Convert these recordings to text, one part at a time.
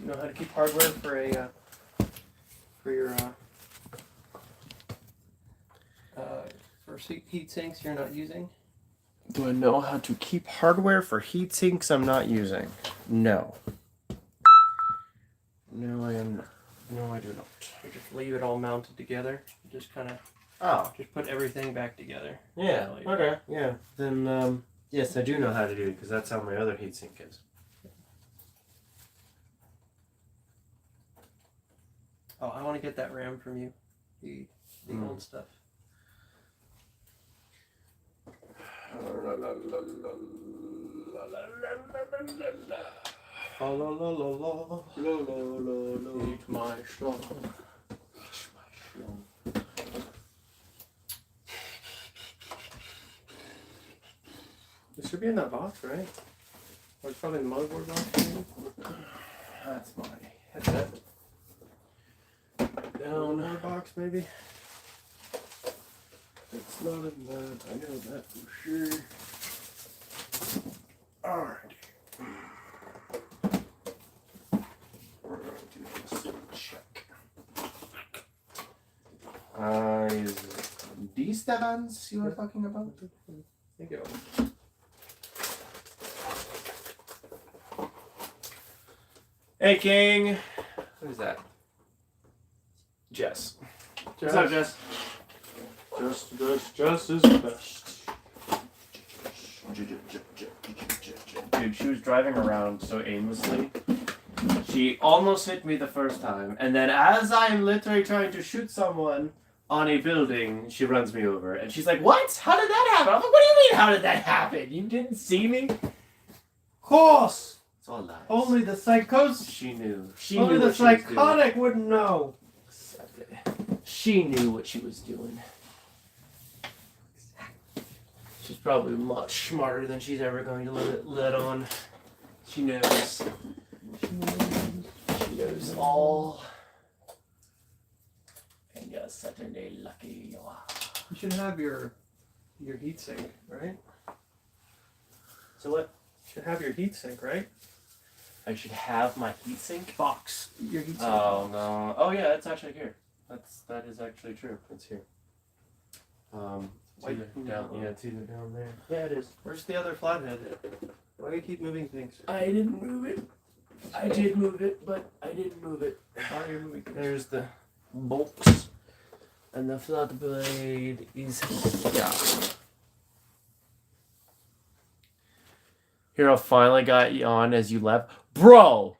You know how to keep hardware for a for your for heat sinks you're not using? Do I know how to keep hardware for heat sinks I'm not using? No. No, I am not. No, I do not. You just leave it all mounted together. You just kind of just put everything back together. Yeah. Okay. Yeah. Then yes, I do know how to do it because that's how my other heatsink is. Oh, I want to get that RAM from you. The old stuff. La la la la la la la. Eat my schlong. This should be in that box, right? Or it's probably in the motherboard box, maybe? That's my headset. Down motherboard box, maybe? It's not in that. I know that for sure. Alright. We're going to do this check. Is it these the bands you were talking about? Thank you. Hey, King. Who's that? Jess. What's up, Jess? Just is the best. Dude, she was driving around so aimlessly. She almost hit me the first time, and then as I'm literally trying to shoot someone on a building, she runs me over. And she's like, what? How did that happen? I'm like, what do you mean, how did that happen? You didn't see me? Of course! It's all lies. Only the psychos. She knew. Only the psychotic wouldn't know. She knew what she was doing. She's probably much smarter than she's ever going to let on. She knows. She knows all. And you're certainly lucky you are. You should have your heatsink, right? So what? You should have your heatsink, right? I should have my heatsink Box. Your heatsink. Oh no! Oh yeah, it's actually here. That is actually true. It's here. It's either down. Yeah, it's either down there. Yeah, it is. Where's the other flathead? Why do you keep moving things? I didn't move it. I did move it, but I didn't move it. How are you moving things? There's the bolts, and the flat blade is here. Hero finally got you on as you left. Bro!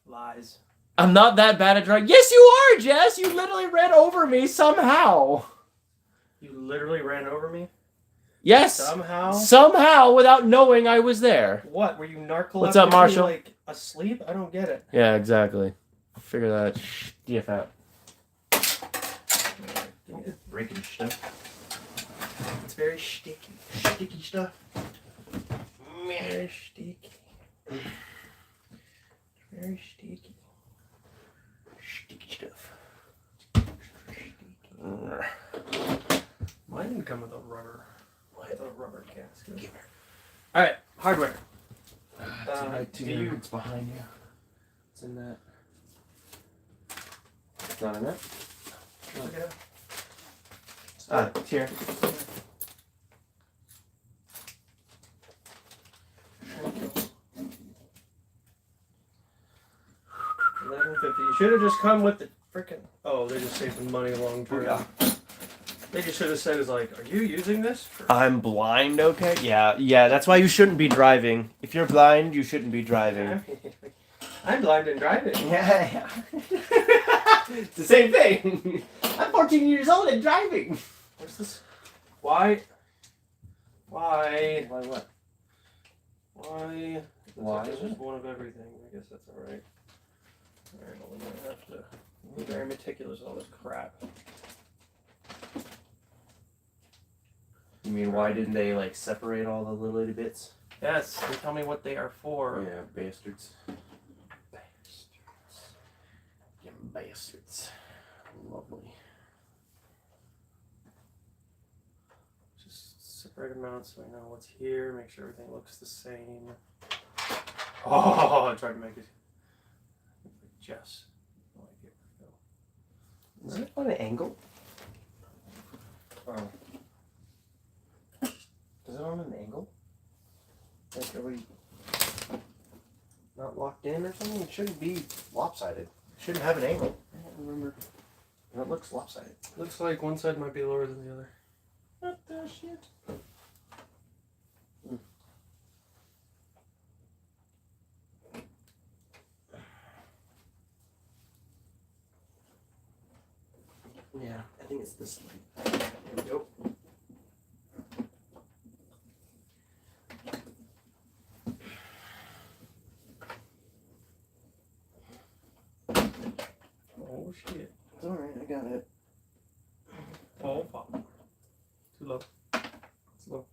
Lies. I'm not that bad at driving. Yes, you are, Jess! You literally ran over me somehow. You literally ran over me? Yes! Somehow? Somehow, without knowing I was there. What? Were you narcoleptic? What's up, Marshall? Like asleep? I don't get it. Yeah, exactly. Figure that DF out. Breaking stuff. It's very sticky. Sticky stuff. Very sticky. Very sticky. Sticky stuff. Mine didn't come with a rubber. With a rubber gasket. Alright, hardware. It's behind you. It's in that. It's not in that? Look it up. It's here. 1150. You should have just come with the freaking. Oh, they're just saving money long term. Yeah. They just should have said, "Is like, are you using this?" I'm blind, okay? Yeah, that's why you shouldn't be driving. If you're blind, you shouldn't be driving. I'm blind and driving. Yeah. It's the same thing. I'm 14 years old and driving. What's this? Why? Why what? Why? Why? It's just one of everything. I guess that's alright. Alright, well, we're gonna have to be very meticulous with all this crap. You mean why didn't they like separate all the little itty bits? Yes, they tell me what they are for. Yeah, bastards. You bastards. Lovely. Just separate them out so I know what's here, make sure everything looks the same. Oh, I tried to make it. Jess. No idea where to go. Is it on an angle? Oh. Is it on an angle? Like, are we not locked in or something? It shouldn't be lopsided. It shouldn't have an angle. I don't remember. And it looks lopsided. Looks like one side might be lower than the other. What the shit? Yeah, I think it's this light. There we go. Oh shit. It's alright, I got it. Oh fuck. Too low. It's low.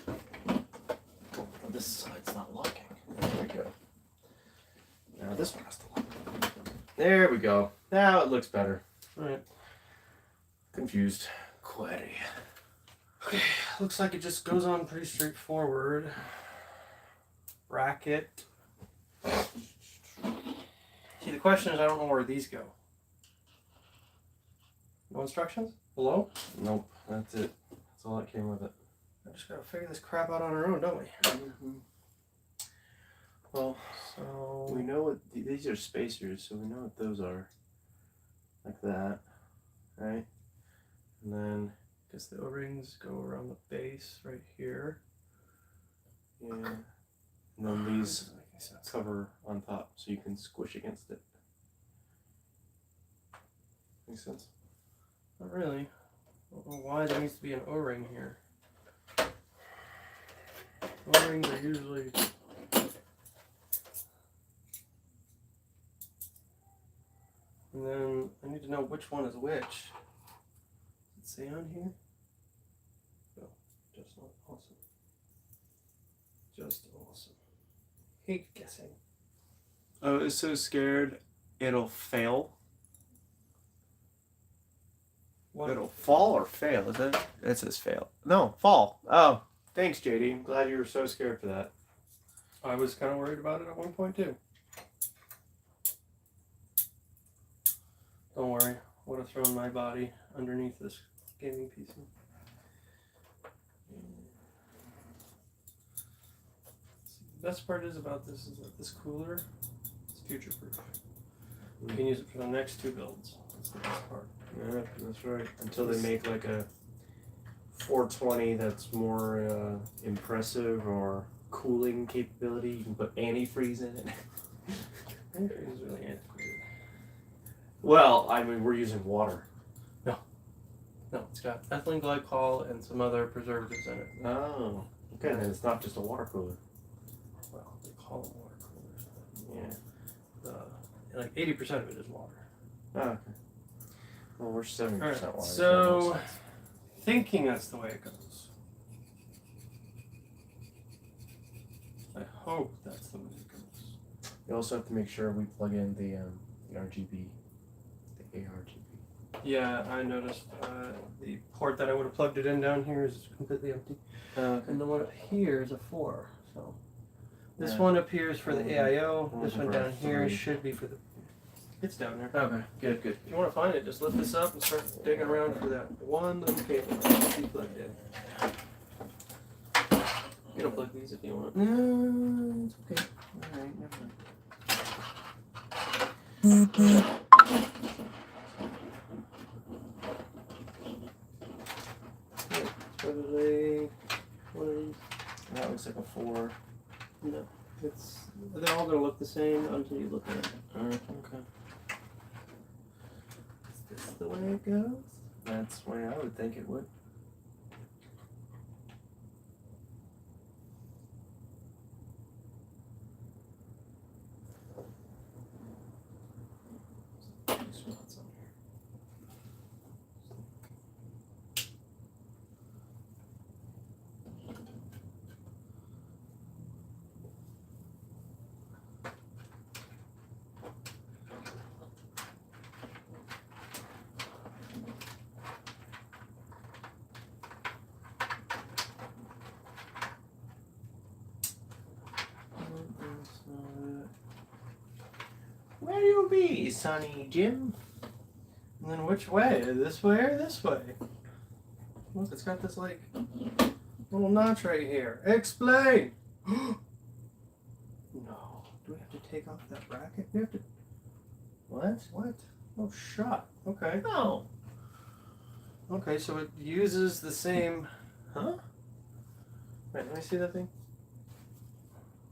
Oh, this side's not locking. There we go. Now this one has to lock. There we go. Now it looks better. Alright. Confused. Query. Okay, looks like it just goes on pretty straightforward. Bracket. See, the question is, I don't know where these go. No instructions? Below? Nope, that's it. That's all that came with it. I just gotta figure this crap out on our own, don't we? Well, So we know what these are spacers, so we know what those are. Like that, right? And then, I guess the O-rings go around the base right here. yeah. And then these Doesn't make any sense. cover on top, so you can squish against it. Makes sense? Not really. I don't know why there needs to be an O-ring here. O-rings are usually and then I need to know which one is which. Does it say on here? No, just not awesome. Just awesome. Hate guessing. Oh, it's so scared it'll fail. What? It'll fall or fail, is it? It says fail. No, fall. Oh, thanks, JD. I'm glad you were so scared for that. I was kind of worried about it at one point too. Don't worry, I would have thrown my body underneath this gaming PC. The best part is about this is that this cooler is future proof. You can use it for the next two builds. That's the best part. Yeah, that's right. Until they make like a 420 that's more impressive or cooling capability, you can put antifreeze in it. Antifreeze is really antiquated. Well, I mean, we're using water. No, it's got ethylene glycol and some other preservatives in it. Oh, okay. Then it's not just a water cooler. Well, they call them water coolers. Yeah. Like 80% of it is water. Oh, okay. Well, we're 70% water. Alright, that so makes sense. thinking that's the way it goes. I hope that's the way it goes. You also have to make sure we plug in the RGB, the ARGB. Yeah, I noticed the port that I would have plugged it in down here is completely empty. Okay. And the one up here is a 4. So this Yeah. one up here is for the AIO. We're This looking one for a down here 3. should be for the. It's down there. Okay. Good. Good. If you want to find it, just lift this up and start digging around for that one little cable to be plugged in. You can unplug these if you want. No, it's okay. All right. Never mind. Probably one of these. That looks like a 4. No, they're all gonna look the same until you look at it. Okay. Is this the way it goes? That's the way I would think it would. Spots on here. Where you be, Sonny Jim? And then which way? This way or this way? Look, it's got this like little notch right here. Explain! No. Do we have to take off that bracket? We have to. What? What? Oh, shot. Okay. No. Okay, so it uses the same. Huh? Wait, let me see that thing.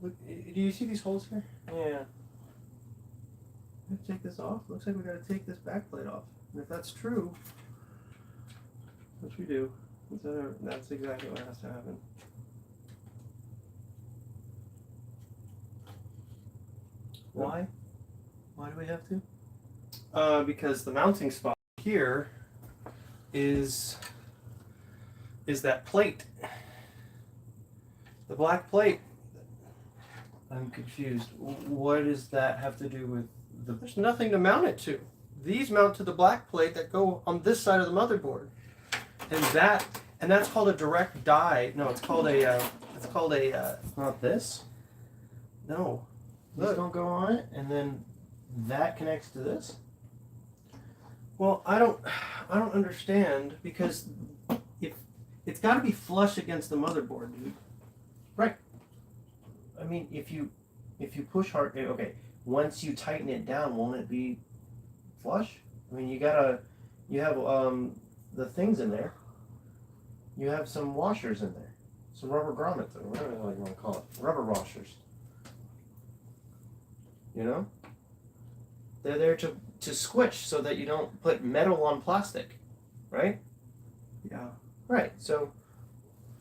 Look, do you see these holes here? Yeah. Let's take this off. Looks like we gotta take this back plate off. And if that's true, which we do, that's exactly what has to happen. Why? Why do we have to? Because the mounting spot here is that plate. The black plate. I'm confused. What does that have to do with the... There's nothing to mount it to. These mount to the black plate that go on this side of the motherboard. And that's called a direct die. No, it's called a It's not this? no. These Look. don't go on it, and then that connects to this? Well, I don't understand because if it's got to be flush against the motherboard, dude. I mean, if you push hard, okay, once you tighten it down, won't it be flush? I mean, you have the things in there. You have some washers in there. Some rubber grommets, or whatever the hell you want to call it. Rubber washers. You know? They're there to squish so that you don't put metal on plastic. Right? Yeah. Right, so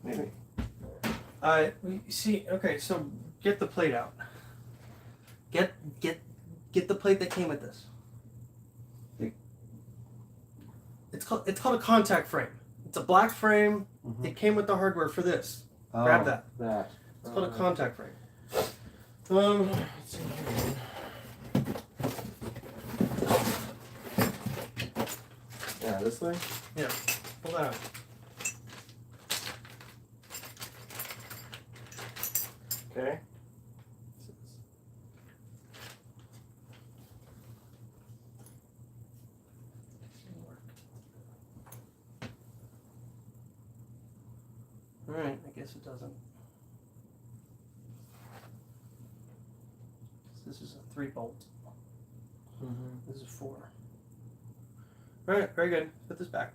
maybe. See. Okay, so get the plate out. Get the plate that came with this. It's called a contact frame. It's a black frame. Mhm. It came with the hardware for this. Grab that. That. It's called a contact frame. Let's see here. Yeah, this way? Pull that out. Okay. Alright, I guess it doesn't. This is a 3-bolt. Mm-hmm. This is 4. Alright, very good. Put this back.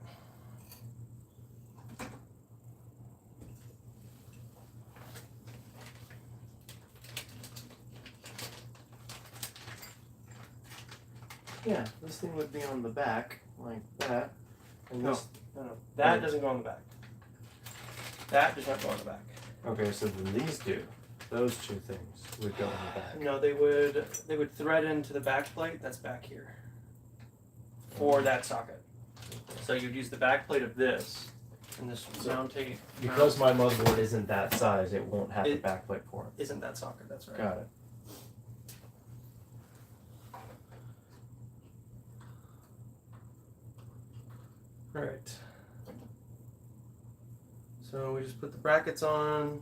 Yeah, this thing would be on the back, like that. And No. this... No. That doesn't go on the back. That does not go on the back. Okay, so then these do. Those two things would go on the back. No, they would thread into the back plate that's back here for that socket. So you'd use the back plate of this and this mounting Because my motherboard isn't that size, it won't have the backplate for it. isn't that socket, that's right. Got it. Alright. So we just put the brackets on.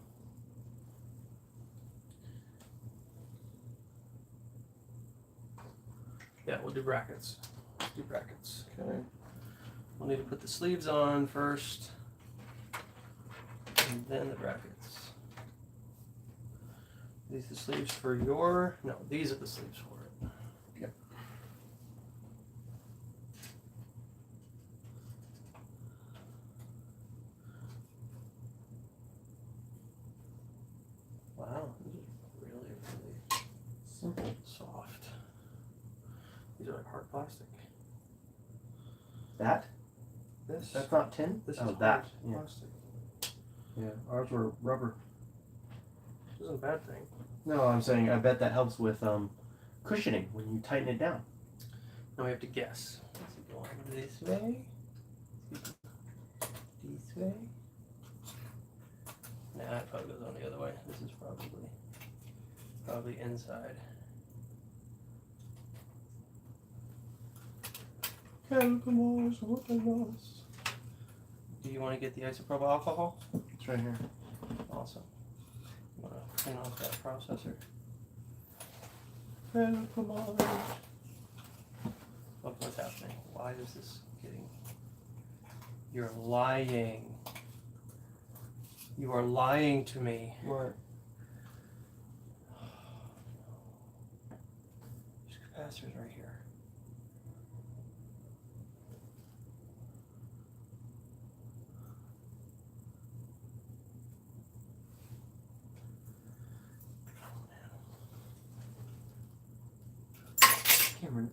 Yeah, we'll do brackets. Let's do brackets. Okay. We'll need to put the sleeves on first. And then the brackets. These are the sleeves for your... No, these are the sleeves for it. Yep. Wow, these are really, really Simple. soft. These are like hard plastic. That? This, That's not tin? this Oh, is that. hard Yeah. plastic. Yeah, ours were rubber. This isn't a bad thing. No, I'm saying I bet that helps with cushioning when you tighten it down. Now we have to guess. Is it going this way? This way? Nah, it probably goes on the other way. This is probably inside. Calculus, what I lost. Do you want to get the isopropyl alcohol? It's right here. Awesome. You want to clean off that processor? Come on. What's happening? Why is this getting... You're lying. You are lying to me. What? There's capacitors right here. Cameron,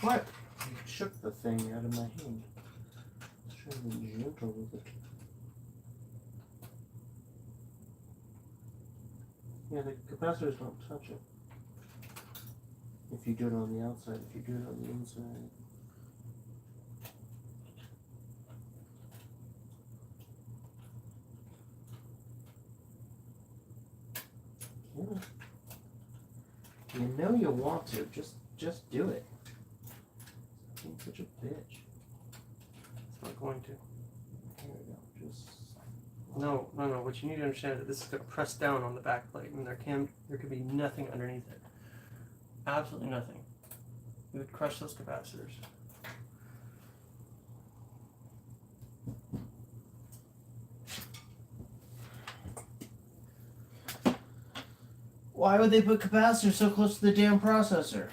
what? You shook the thing out of my hand. I was trying to be gentle with it. Yeah, the capacitors don't touch it. If you do it on the outside, if you do it on the inside. Yeah. You know you want to, just do it. Being such a bitch. It's not going to. Here we go. Just No. What you need to understand is that this is going to press down on the back plate, and there could be nothing underneath it. Absolutely nothing. You would crush those capacitors. Why would they put capacitors so close to the damn processor?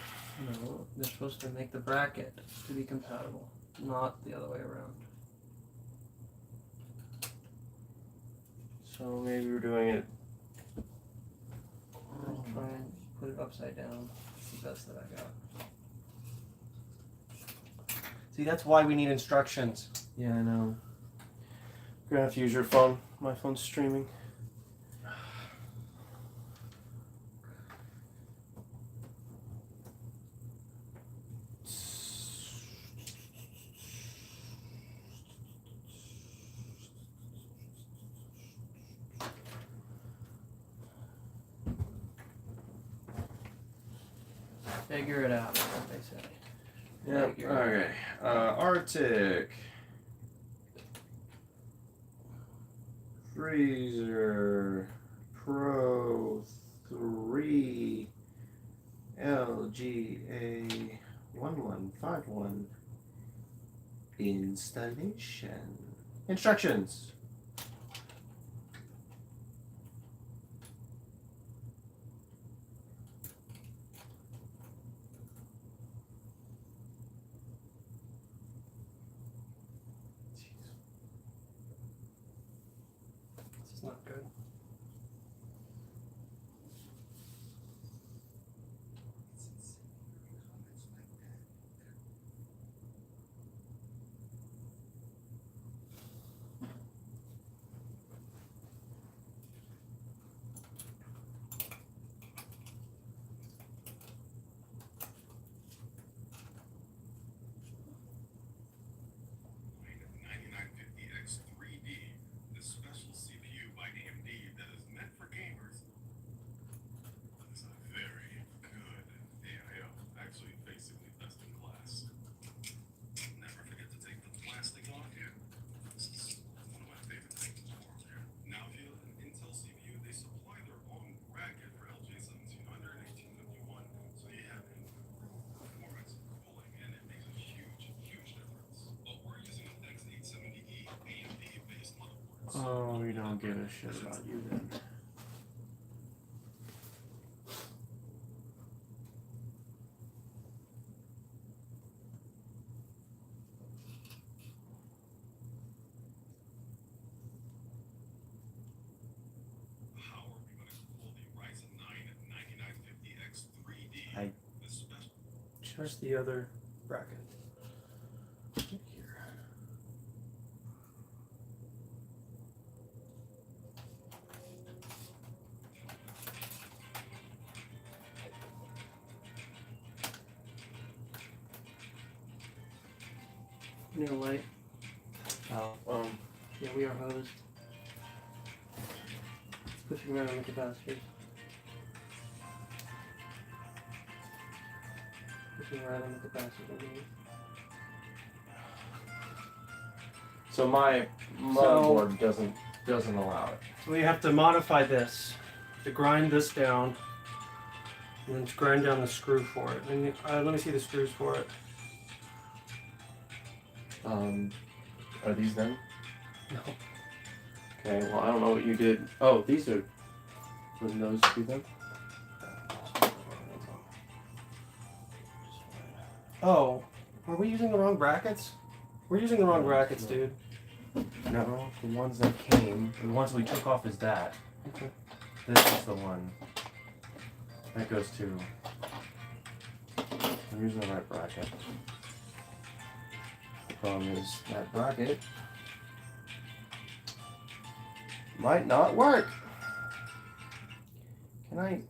No, they're supposed to make the bracket to be compatible, not the other way around. So maybe we're doing it. I'll try and put it upside down. It's the best that I got. See, that's why we need instructions. Yeah, I know. You're gonna have to use your phone. My phone's streaming. Figure it out, that's what they say. Yeah. Okay. Arctic. Freezer. Pro 3. LGA 1151. Installation. Instructions. This is not good. Oh, we don't give a shit about you then. How are we going to pull the Ryzen 9 9950X 3D? I- The special. Where's the other bracket? Here. Near light. Oh, Yeah, we are hosed. It's pushing around the capacitors. Pushing right on the capacitor. so my motherboard doesn't allow it. So we have to modify this to grind this down And then just grind down the screw for it. And let me see the screws for it. Are these them? No. Okay, well, I don't know what you did. Oh, these are. Wouldn't those be them? Oh, are we using the wrong brackets? We're using the wrong brackets, dude. No, the ones that came, the ones we took off is that. Okay. This is the one. That goes to. I'm using the right bracket. The problem is that bracket might not work. Can I? God,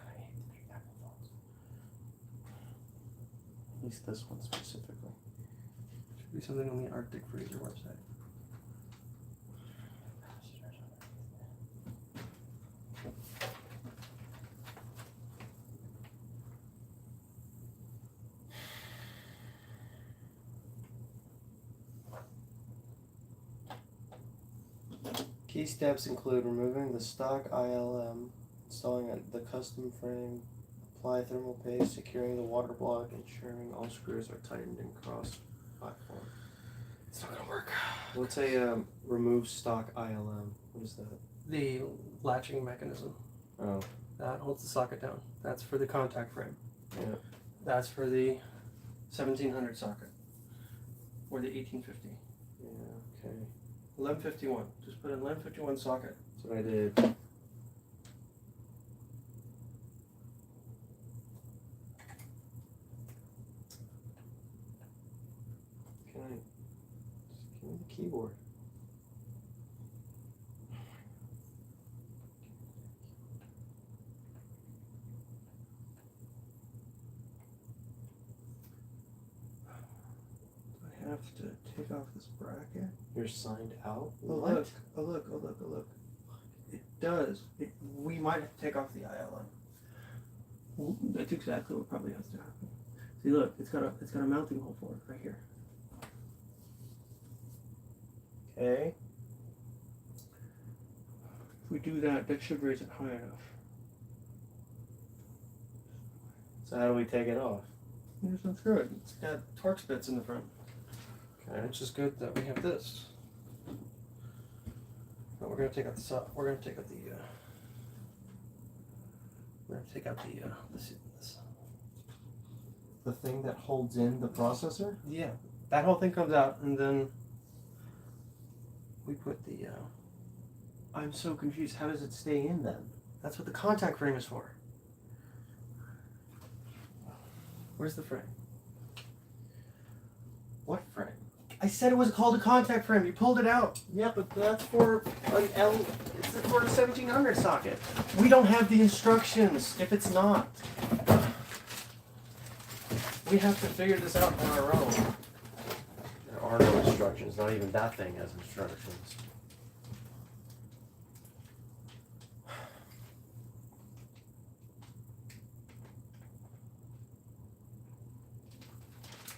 I hate the Apple phones. At least this one specifically. Should be something on the Arctic Freezer website. Key steps include removing the stock ILM, installing the custom frame, apply thermal paste, securing the water block, ensuring all screws are tightened and cross platform. It's not gonna work. What's a remove stock ILM? What is that? The latching mechanism Oh, that holds the socket down. That's for the contact frame. yeah. That's for the 1700 socket or the 1850. Yeah, okay. 1151. Just put in 1151 socket. That's what I did. Can I just give me the keyboard? I have to take off this bracket. You're signed out? Oh look! Oh look! Oh look! Oh look! It does. We might have to take off the ILM. Well, that's exactly what probably has to happen. See, look! It's got a mounting hole for it right here. Okay. If we do that, that should raise it high enough. So how do we take it off? Just unscrew it. It's got Torx bits in the front. Okay. Which is good that we have this. But we're gonna take out the we're gonna take out the this. The thing that holds in the processor? Yeah, that whole thing comes out, and then we put the. I'm so confused. How does it stay in then? That's what the contact frame is for. Where's the frame? What frame? I said it was called a contact frame. You pulled it out. Yeah, but that's for an L. It's for a 1700 socket. We don't have the instructions if it's not. We have to figure this out on our own. There are no instructions. Not even that thing has instructions.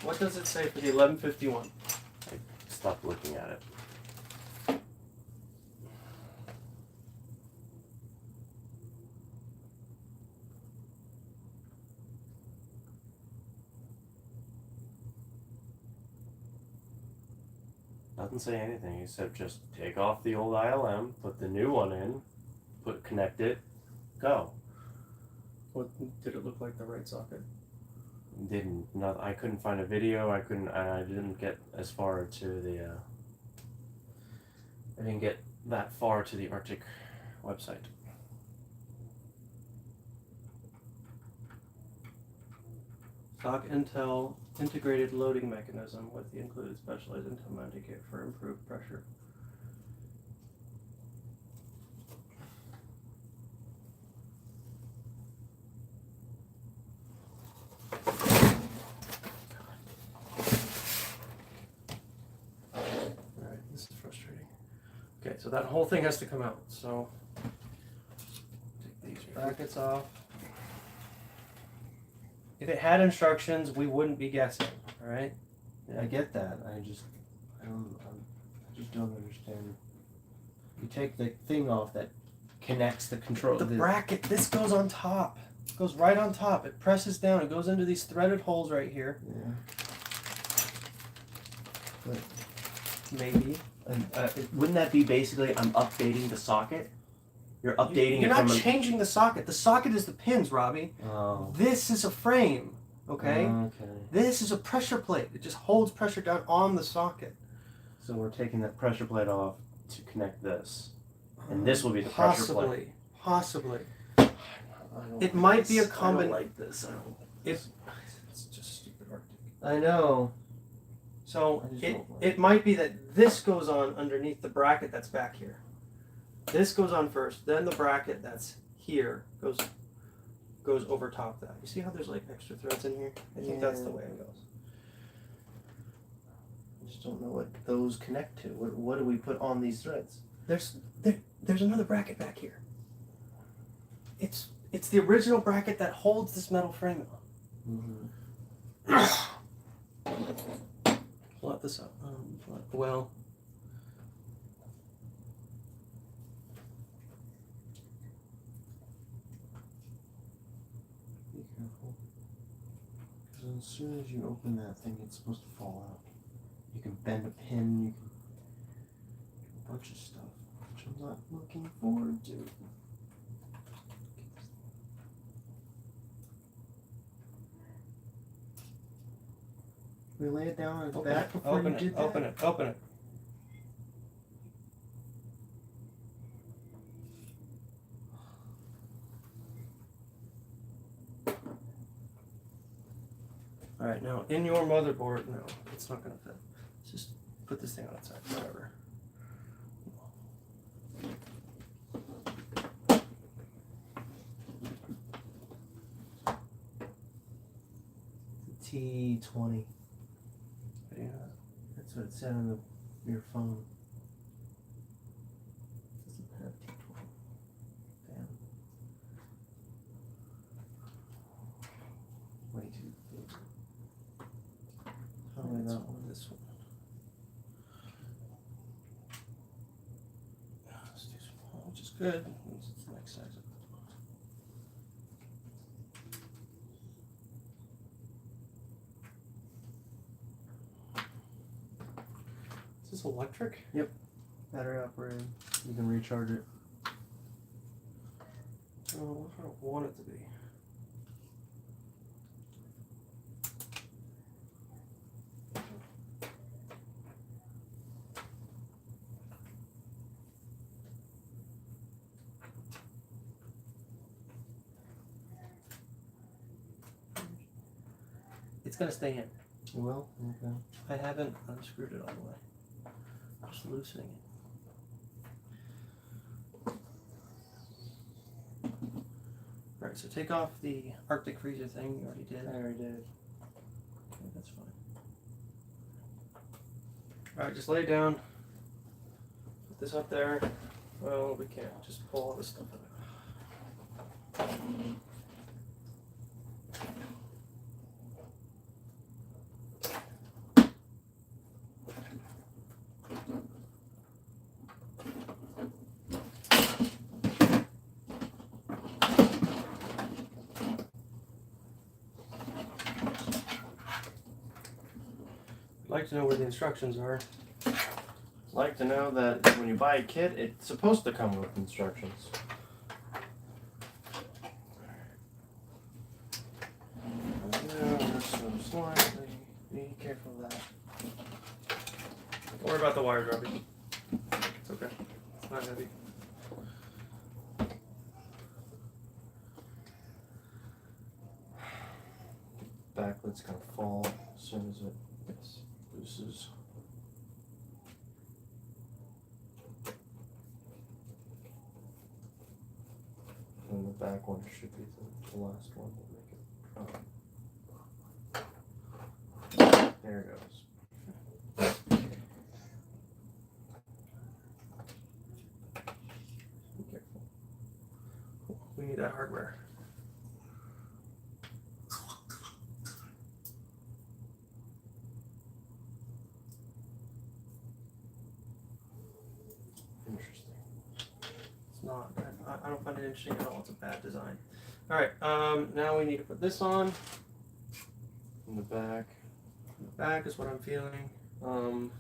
What does it say for the 1151? Stop looking at it. Doesn't say anything except just take off the old ILM, put the new one in, connect it, go. What did it look like the right socket? I couldn't find a video. I didn't get as far to the. I didn't get that far to the Arctic website. Stock Intel integrated loading mechanism with the included specialized Intel mounting kit for improved pressure. Alright, this is frustrating. Okay, so that whole thing has to come out. So take these brackets off. If it had instructions, we wouldn't be guessing, all right? I get that. I just don't understand. You take the thing off that connects the control. The bracket, this goes on top. Goes right on top. It presses down. It goes into these threaded holes right here. Yeah. Maybe. Wouldn't that be basically I'm updating the socket? You're updating You're it not from changing the socket. The socket is the pins, Robbie. Oh. This is a frame. Okay. Okay. This is a pressure plate. It just holds pressure down on the socket. So we're taking that pressure plate off to connect this, and this will be the pressure plate. Possibly. It It might be a I don't combination. like this. I don't. It's just stupid Arctic. I know. So I just it, don't like it might be that this goes on underneath the bracket that's back here. This goes on first, then the bracket that's here goes over top that. You see how there's like extra threads in here? I think that's the way it goes. I just don't know what those connect to. What do we put on these threads? There's another bracket back here. It's the original bracket that holds this metal frame on. Plot this up. Well. Be careful. Because as soon as you open that thing, it's supposed to fall out. You can bend a pin, you can do a bunch of stuff, which I'm not looking forward to. We lay it down on its back before you did that? Open it. Alright, now in your motherboard, no, it's not going to fit. Let's just put this thing on its side, whatever. T20. Yeah. That's what it said on your phone. Doesn't have T20. Damn. Way too big. Probably That's that one. This one. It's too small, which is good. It's the next size. Is this electric? Battery operated. You can recharge it. Oh, I don't want it to be. It's gonna stay in. Well, okay. I haven't unscrewed it all the way. I'm just loosening it. Alright, so take off the Arctic freezer thing. You already did. I already did. Okay, that's fine. Alright, just lay it down. Put this up there. Well, we can't. Just pull all this stuff out. I'd like to know where the instructions are. Like to know that when you buy a kit, it's supposed to come with instructions. So slightly. Be careful of that. Don't worry about the wires, Robbie. It's okay. It's not heavy. Backlit's gonna fall as soon as it looses. And the back one should be the last one. We'll make it. There it goes. Be careful. We need that hardware. Interesting. It's not. I don't find it interesting at all. It's a bad design. All right. Now we need to put this on. In the back. Back is what I'm feeling. And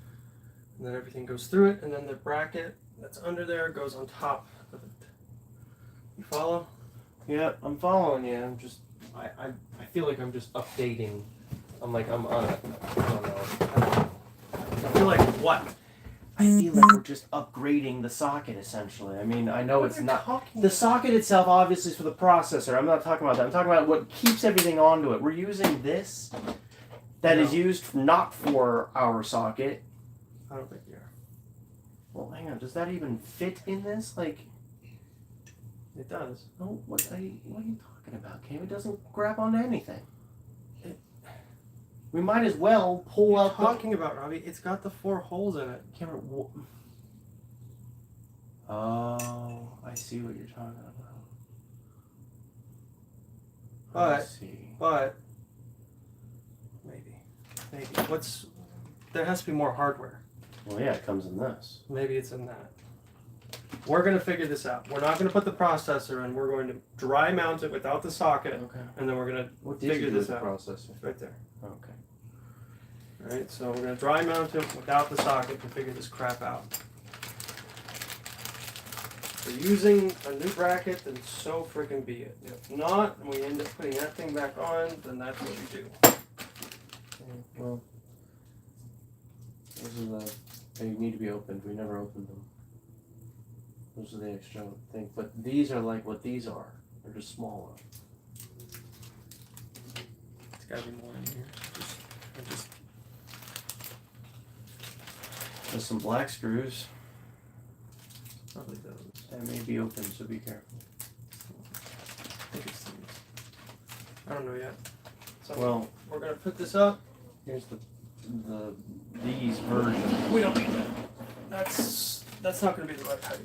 then everything goes through it, and then the bracket that's under there goes on top of it. You follow? Yeah, I'm following you. I'm just, I feel like I'm just updating. I'm like, I'm on it. I don't know. I feel like what? I feel like we're just upgrading the socket essentially. I mean, I know it's not. talking. The socket itself obviously is for the processor. I'm not talking about that. I'm talking about what keeps everything onto it. We're using this that is No. used not for our socket. I don't think you are. Well, hang on. Does that even fit in this? Like, It does. no. What are you talking about, Cam? It doesn't grab onto anything. We might as well pull What are you out talking about, Robbie? It's got the 4 holes in it. Cameron, oh, I see what you're talking about. I But- see. But maybe. There has to be more hardware. Well, yeah, it comes in this. Maybe it's in that. We're gonna figure this out. We're not gonna put the processor in. We're going to dry mount it without the socket, Okay. and then we're gonna What did you figure do this with the processor? right there. Okay. Alright, so we're gonna dry mount it without the socket to figure this crap out. If we're using a new bracket, then so freaking be it. If not, and we end up putting that thing back on, then that's what we do. Okay, well, those are the. They need to be opened. We never opened them. Those are the extra thing. But these are like what these are. They're just smaller. It's gotta be more in here. Just There's some black screws. probably those. That may be open, so be careful. I think it's these. I don't know yet. So Well, we're gonna put this up. here's these versions. We don't need that. That's not gonna be the right height.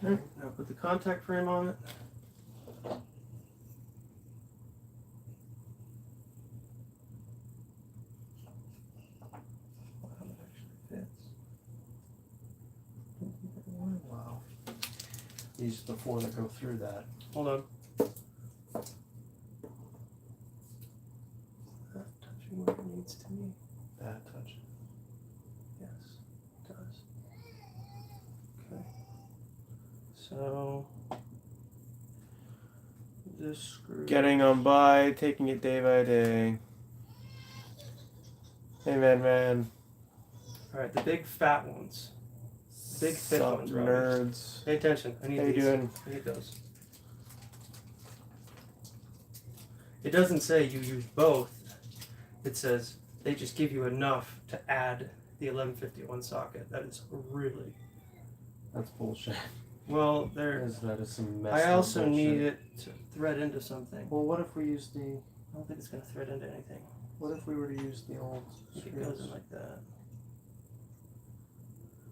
Okay, now put the contact frame on it. Wow, it actually fits. Wow. These are the 4 that go through that. Hold on. Not touching where it needs to be. That touch. Yes, it does. Okay. So this screw. Getting on by, taking it day by day. Hey, man. Alright, the big fat ones. Big thick Sup, ones, Robbie. nerds. Pay attention. I need How you these. doing? I need those. It doesn't say you use both. It says they just give you enough to add the 1151 socket. That is really That's bullshit. well. There. That is some messed I up also bullshit. need it to thread into something. Well, what if we use the? I don't think it's gonna thread into anything. What if we were to use the old? I think it goes in like that.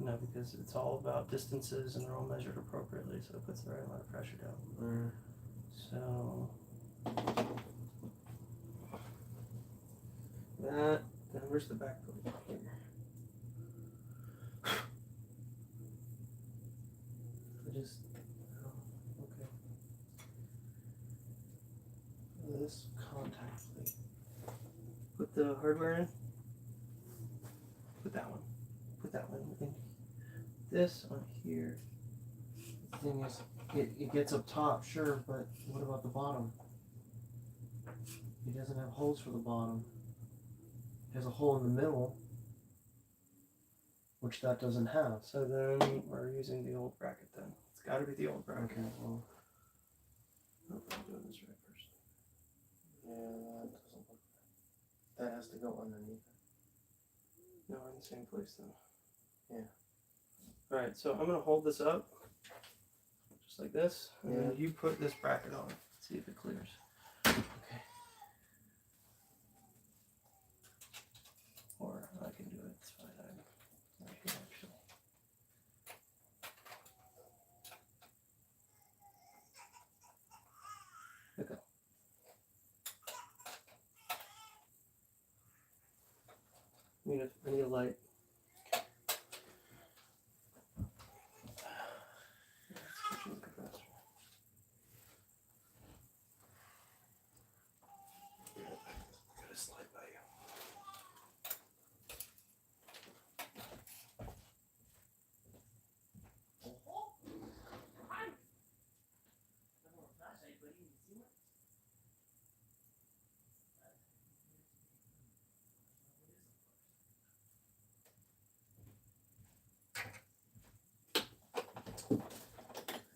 No, because it's all about distances and they're all measured appropriately, so it puts the right amount of pressure down. So that. Then where's the back plate? Here. I just. Oh, okay. This contact plate. Put the hardware in. Put that one. Put that one in. This on here. The thing is, it gets up top, sure, but what about the bottom? It doesn't have holes for the bottom. It has a hole in the middle, which that doesn't have. So then we're using the old bracket then. It's gotta be the old bracket. Okay, well, I hope I'm doing this right first. yeah, that doesn't look right. That has to go underneath. No, in the same place then. Yeah. Alright, so I'm gonna hold this up. Just like this. And then Yeah. you put this bracket on. See if it clears. Okay. Or I can do it. It's fine. I'm right here actually. I need a light. Kitchen compressor. Gotta slide by you.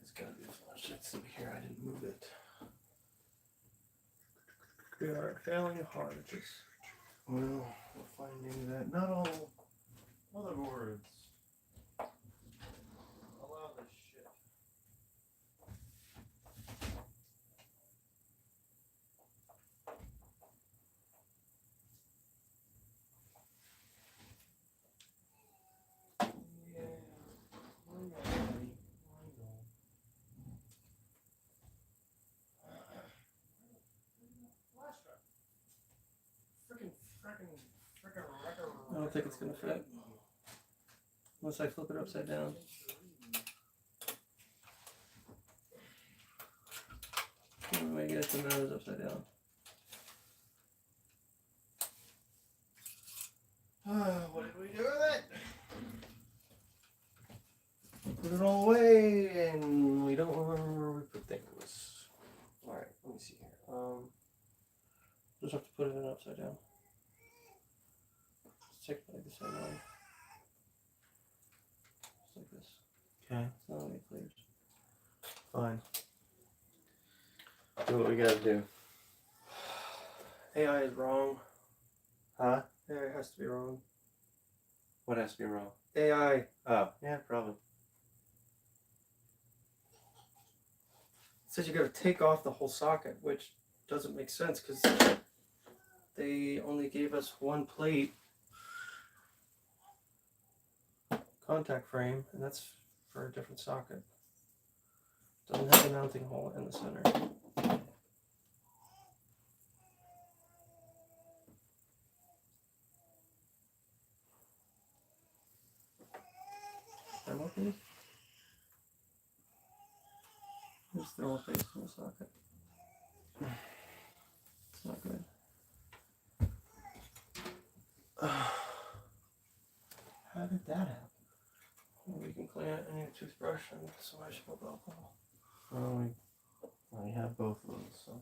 It's gotta be a flashlight. It's over here. I didn't move it. We are failing hard at this. Well, we're finding that not all motherboards allow this shit. Yeah, I know, buddy. I know. I don't think it's gonna fit. Unless I flip it upside down. Make it the nose upside down. What did we do with it? Put it all away, and we don't remember where we put things. Alright, let me see here. Just have to put it in upside down. Just take it like the same way. Just like this. Okay, It's not any clears. fine. Do what we gotta do. AI is wrong. Huh? AI has to be wrong. What has to be wrong? AI. Oh, yeah, probably. It says you gotta take off the whole socket, which doesn't make sense because they only gave us one plate contact frame, and that's for a different socket. Doesn't have a mounting hole in the center. Thermal paste? There's thermal paste in the socket. It's not good. How did that happen? We can clean it. I need a toothbrush and some vegetable alcohol. Well, we have both of those, so.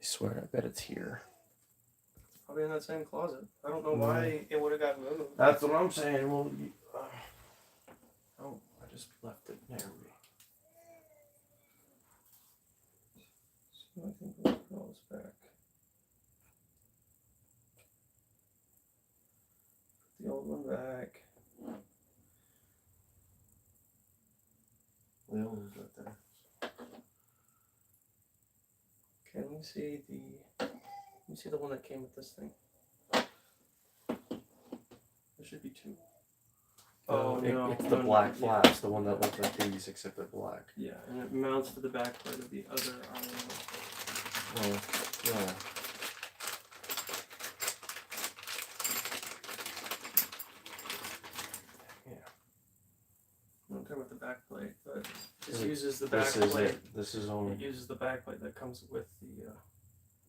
I swear, I bet it's here. Probably in that same closet. I don't know why it would have got moved. That's what I'm saying. Well, oh, I just left it near me. So I think we'll put all this back. Put the old one back. The old one's right there. Okay, let me see the one that came with this thing. There should be two. It's the black flaps, the one that looks like these, except they're black. Yeah, and it mounts to the back part of the other iron. Oh, yeah. I'm not talking about the back plate, but this Wait, uses the back This is plate. it. This is only It uses the back plate that comes with the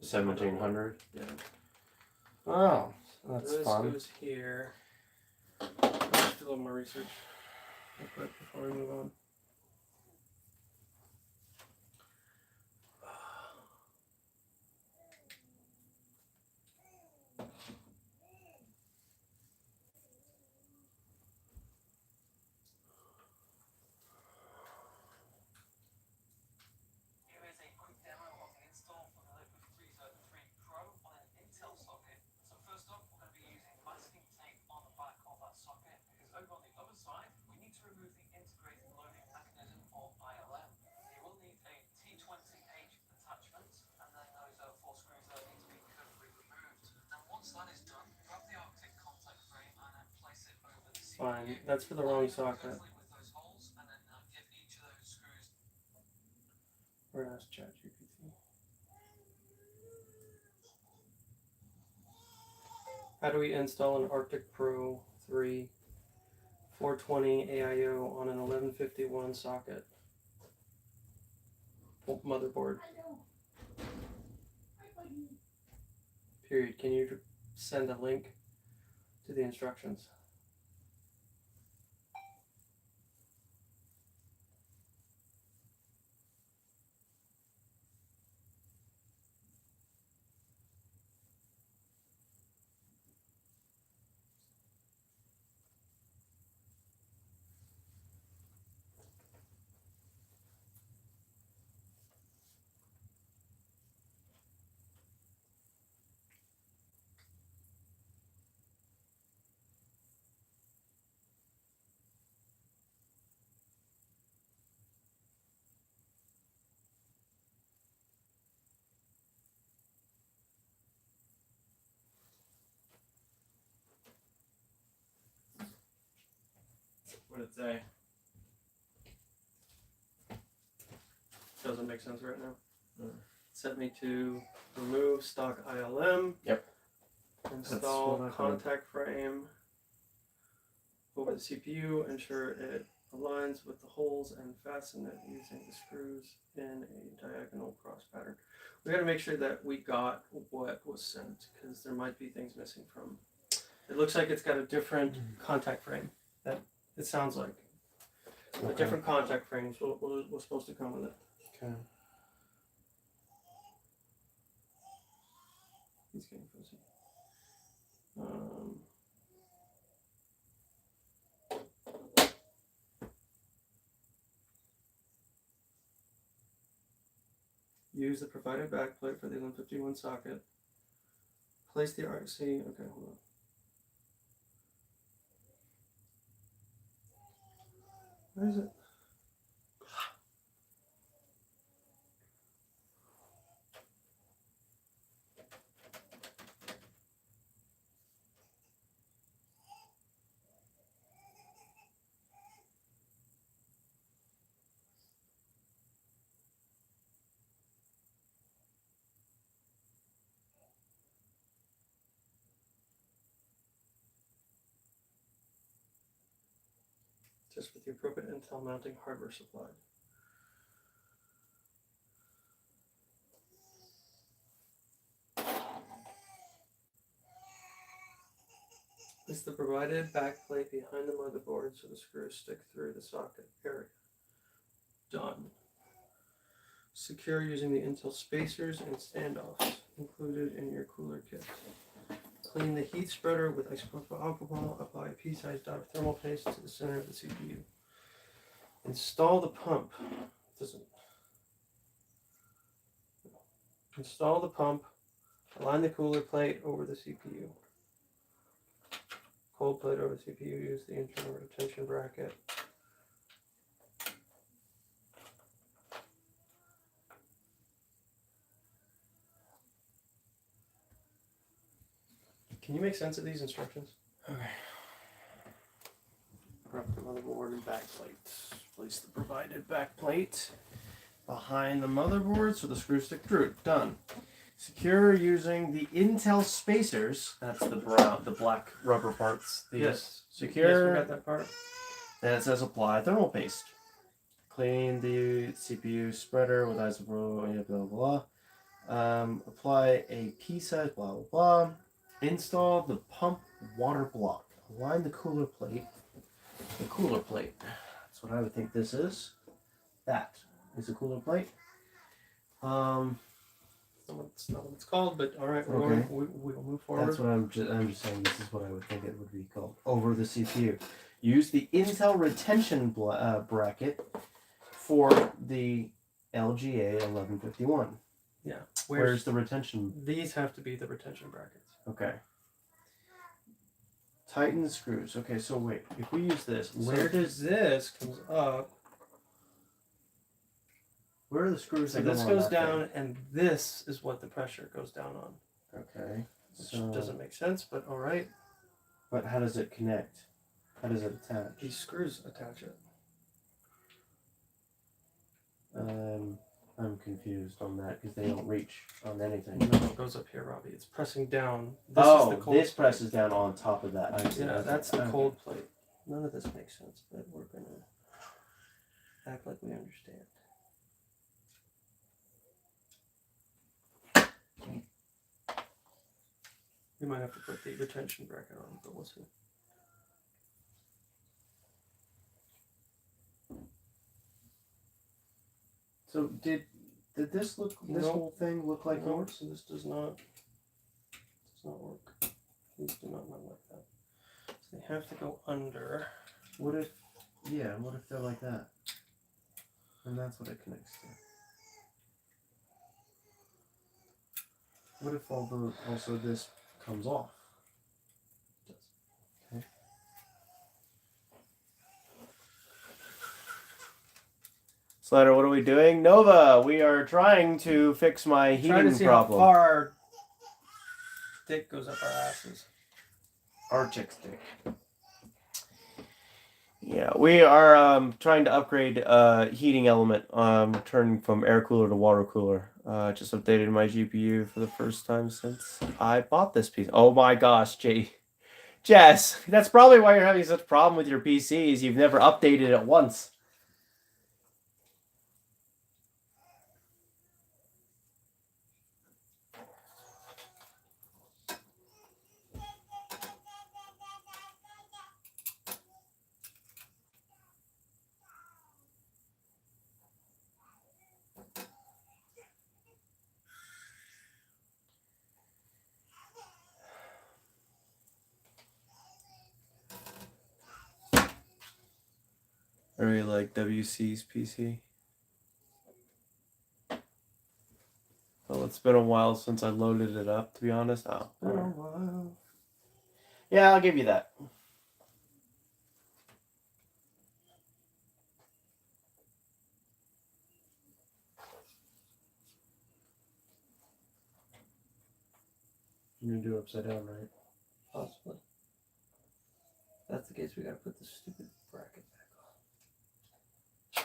1700. Yeah. Oh, So that's this fun. goes here. Let's do a little more research real quick before we move on. Here is a quick demo of the install for the Liquid Freezer 3 Pro on an Intel socket. So first off, we're going to be using masking tape on the back of that socket because over on the other side, we need to remove the integrated loading fine. That's for the wrong socket. Carefully with those holes, and then give each of those screws. Or ask ChatGPT. How do we install an Arctic Pro 3 420 AIO on an 1151 socket motherboard? Period. Can you send a link to the instructions? What did it say? Doesn't make sense right now. Sent me to remove stock ILM. Yep. Install what I contact frame over the CPU. Ensure it aligns with the holes and fasten it using the screws in a diagonal cross pattern. We got to make sure that we got what was sent because there might be things missing from. It looks like it's got a different contact frame. That it sounds like a different contact frame was supposed to come with it. Okay. He's getting fuzzy. Use the provided backplate for the 1151 socket. Place the RC. Okay, hold on. Where is it? Just with the appropriate Intel mounting hardware supplied. Place the provided backplate behind the motherboard so the screws stick through the socket area. Done. Secure using the Intel spacers and standoffs included in your cooler kit. Clean the heat spreader with isopropyl alcohol. Apply a pea-sized dot of thermal paste to the center of the CPU. Install the pump. Install the pump. Align the cooler plate over the CPU. Cold plate over the CPU. Use the internal retention bracket. Can you make sense of these instructions? Okay. Prep the motherboard and backplate. Place the provided backplate behind the motherboard so the screws stick through it. Done. Secure using the Intel spacers. That's the black rubber parts. These. Yes. Secure. Yes, we got that part. Then it says apply thermal paste. Clean the CPU spreader with isopropyl, blah blah blah. Apply a pea-sized blah blah blah. Install the pump water block. Align the cooler plate. The cooler plate. That's what I would think this is. That is the cooler plate. It's not what it's called, but all right, Okay. we'll move forward. That's what I'm just saying. This is what I would think it would be called. Over the CPU. Use the Intel retention bracket for the LGA 1151. Yeah. Where's the retention? These have to be the retention brackets. Okay. Tighten the screws. Okay, so wait. If we use this, where does this comes up? where are the screws? So that go this on goes that down, and this is what the pressure goes down on. thing? Okay. Which So, doesn't make sense, but all right. but how does it connect? How does it attach? These screws attach it. I'm confused on that because they don't reach on anything. No, it goes up here, Robbie. It's pressing down. This Oh, is the cold this plate. presses down on top of that. I see. Yeah, Okay, that's the okay. cold plate. None of this makes sense, but we're gonna act like we understand. We might have to put the retention bracket on, but we'll see. So did this look? This Nope. whole thing look like No, yours? so this does not work. These do not run like that. So they have to go under. What if? Yeah. What if they're like that? And that's what it connects to. What if also this comes off? Okay. Slider, what are we doing? Nova, we are trying to fix my Trying to heating see problem. how far our dick goes up our asses. Arctic stick. Yeah, we are trying to upgrade heating element. Turning from air cooler to water cooler. Just updated my GPU for the first time since I bought this piece. Oh my gosh, Jess, that's probably why you're having such a problem with your PCs. You've never updated it once. I really like WC's PC. Well, it's been a while since I loaded it up, to be honest. Oh, Been a while. yeah, I'll give you that. You're gonna do it upside down, right? Possibly. If that's the case, we gotta put this stupid bracket back on.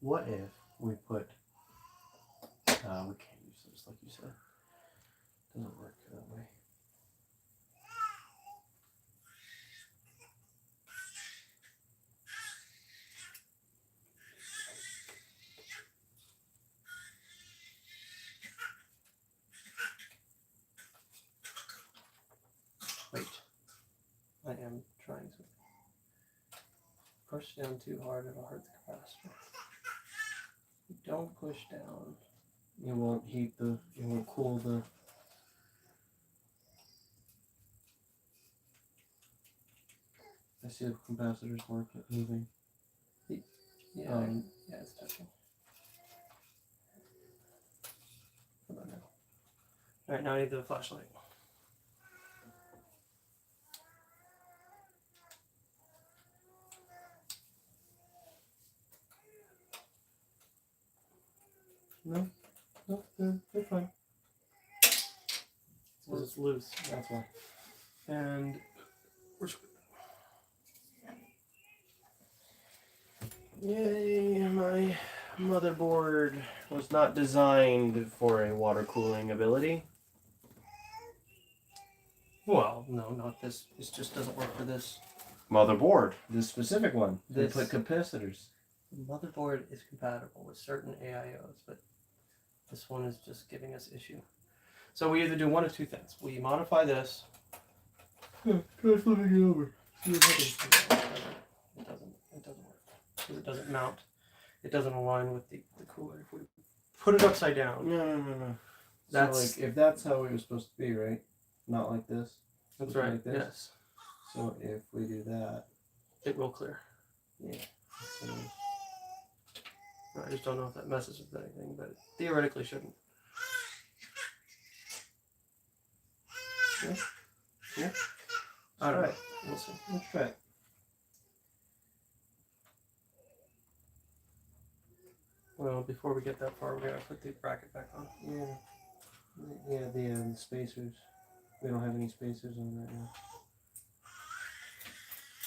What if we put? We can't use this like you said. Doesn't work that way. Wait. I am trying to. Push down too hard, it'll hurt the capacitor. Don't push down. It won't heat the. It won't cool the. I see the capacitors moving. Yeah, yeah, it's touching. How about now? Alright, now I need the flashlight. No, they're fine. Because it's loose. That's why. And we're Yay, my motherboard was not designed for a water cooling ability. well, no, not this. This just doesn't work for this. Motherboard. This specific one. This- They put capacitors. The motherboard is compatible with certain AIOs, but this one is just giving us issue. So we either do one of two things. We modify this. Try flipping it over. See what happens. It doesn't work. Because it doesn't mount. It doesn't align with the cooler. If we put it upside down, No. That's- so like if that's how it was supposed to be, right? Not like this. that's Something right. like this? Yes. So if we do that, It will clear. yeah. So I just don't know if that messes with anything, but it theoretically shouldn't. Yeah. I don't Right. know. We'll see. let's try it. Well, before we get that far, we gotta put the bracket back on. Yeah, the spacers. We don't have any spacers on right now.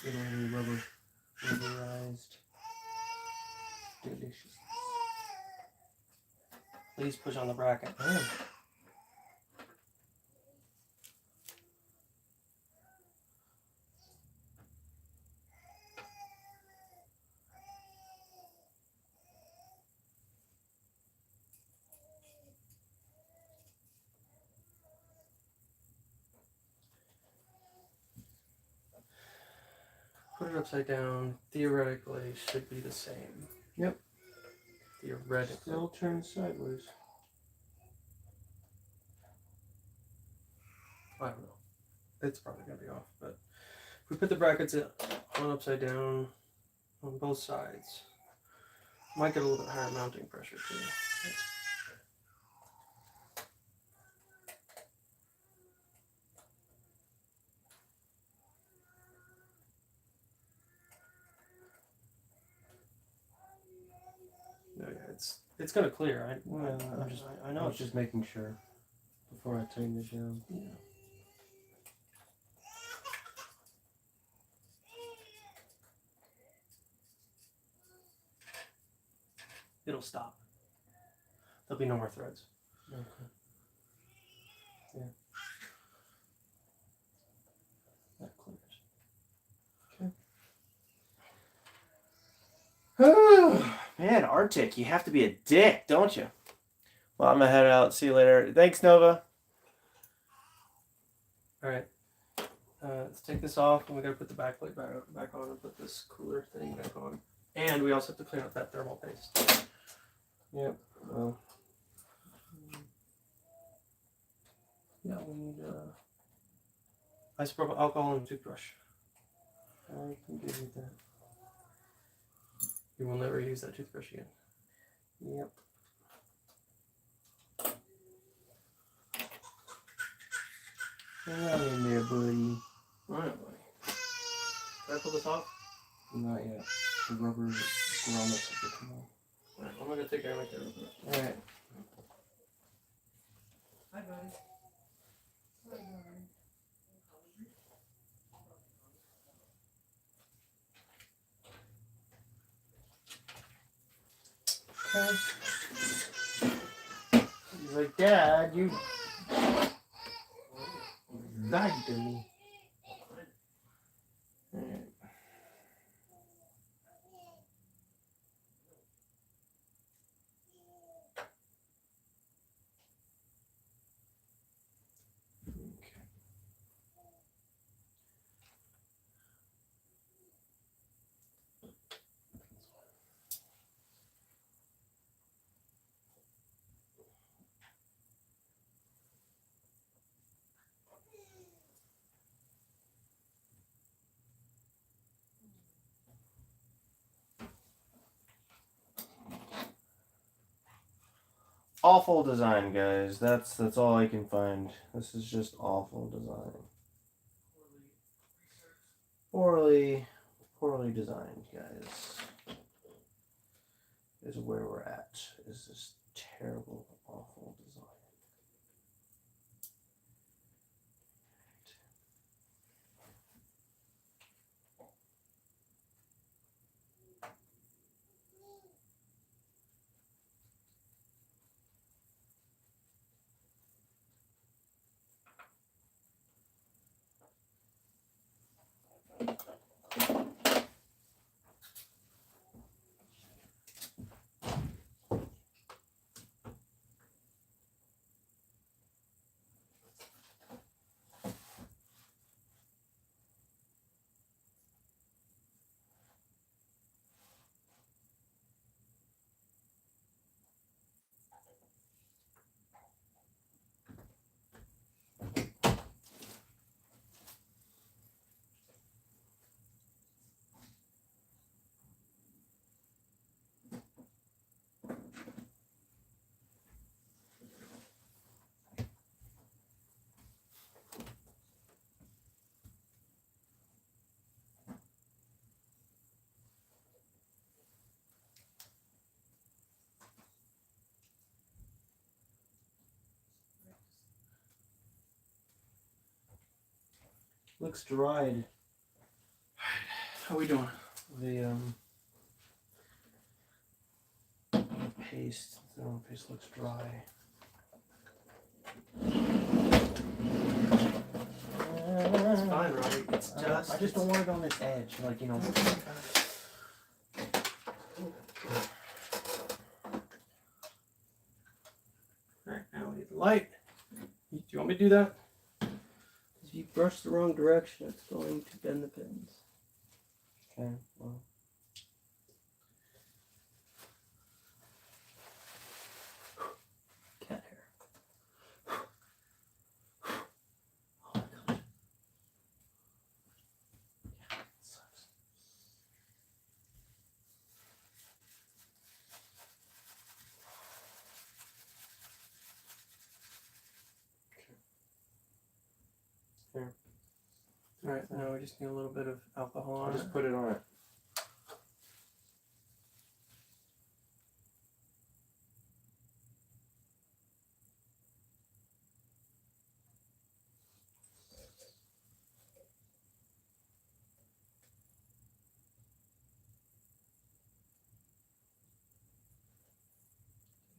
We don't have any rubberized deliciousness. Please push on the bracket. Oh. Put it upside down. Theoretically, should be the same. Yep. Theoretically. Still turn sideways. I don't know. It's probably gonna be off, but if we put the brackets on upside down on both sides, might get a little bit higher mounting pressure too. No, yeah, it's gonna clear. I know I was it's just making sure before I tighten it down. yeah. It'll stop. There'll be no more threads. Okay. Yeah. That clears. Man, Arctic, you have to be a dick, don't you? Well, I'm gonna head out. See you later. Thanks, Nova. All right. Let's take this off, and we gotta put the backplate back on and put this cooler thing back on. And we also have to clean up that thermal paste. Yep. Well. Yeah, we need isopropyl alcohol and toothbrush. I can give you that. You will never use that toothbrush again. Yep. Hang on in there, buddy. Alright, buddy. Can I pull this off? Not yet. The rubber grommets have to come off. Alright, I'm gonna take care of my camera. Alright. Hi, buddy. Okay. He's like, Dad, you lied to me. Alright. Okay. Awful design, guys. That's all I can find. This is just awful design. Poorly designed, guys. Is where we're at. Is this terrible, awful design. Looks dried. How we doing? The paste. The paste looks dry. It's fine, right? It's I just don't want it on this edge, like, you know. Alright, now we need the light. Do you want me to do that? If you brush the wrong direction, it's going to bend the pins. Okay, well. Cat hair. Oh my god. Yeah, it sucks. Here. Alright, now we just need a little bit of alcohol I'll on it. just put it on it.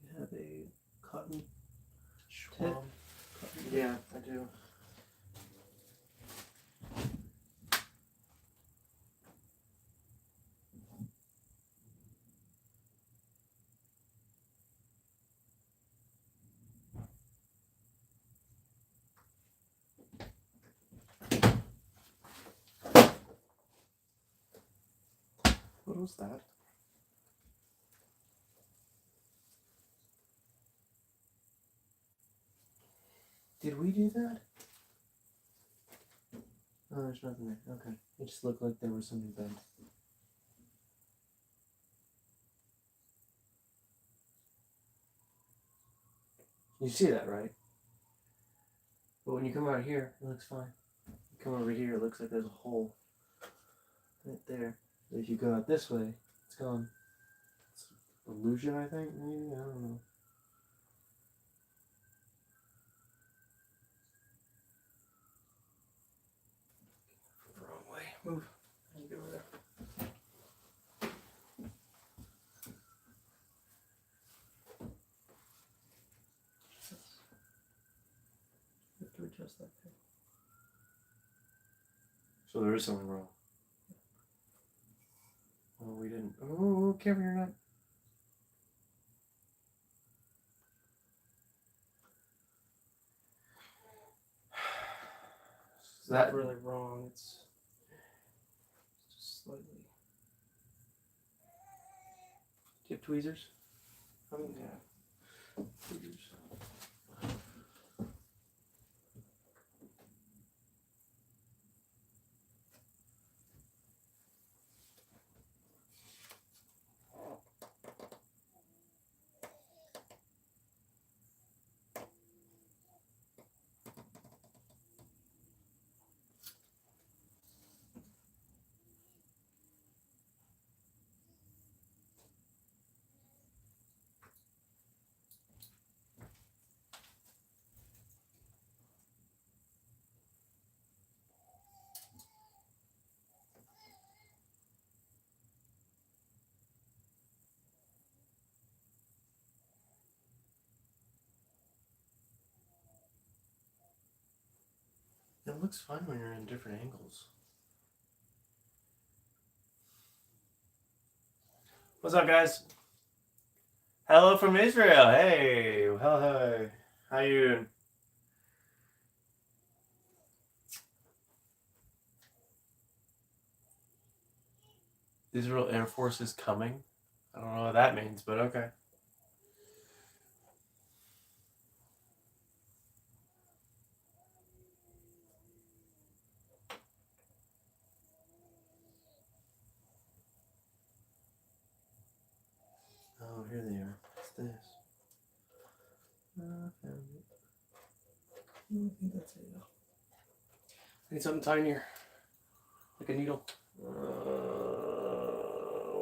You have a cotton Schwab. cotton Yeah, I do. What was that? Did we do that? Oh, there's nothing there. Okay. It just looked like there was something bent. You see that, right? But when you come out here, it looks fine. You come over here, it looks like there's a hole. Right there. But if you go out this way, it's gone. It's illusion, I think, maybe? I don't know. the wrong way. Move. And get over there. You have to adjust that thing. So there is something wrong. Oh, we didn't. Oh, camera, you're not. It's not really wrong. It's just slightly. Do you have tweezers? Yeah. Tweezers. It looks fine when you're in different angles. What's up, guys? Hello from Israel. Hey, hello. How you doing? Israel Air Force is coming. I don't know what that means, but okay. Oh, here they are. What's this? I found it. I think that's it. I need something tinier. Like a needle.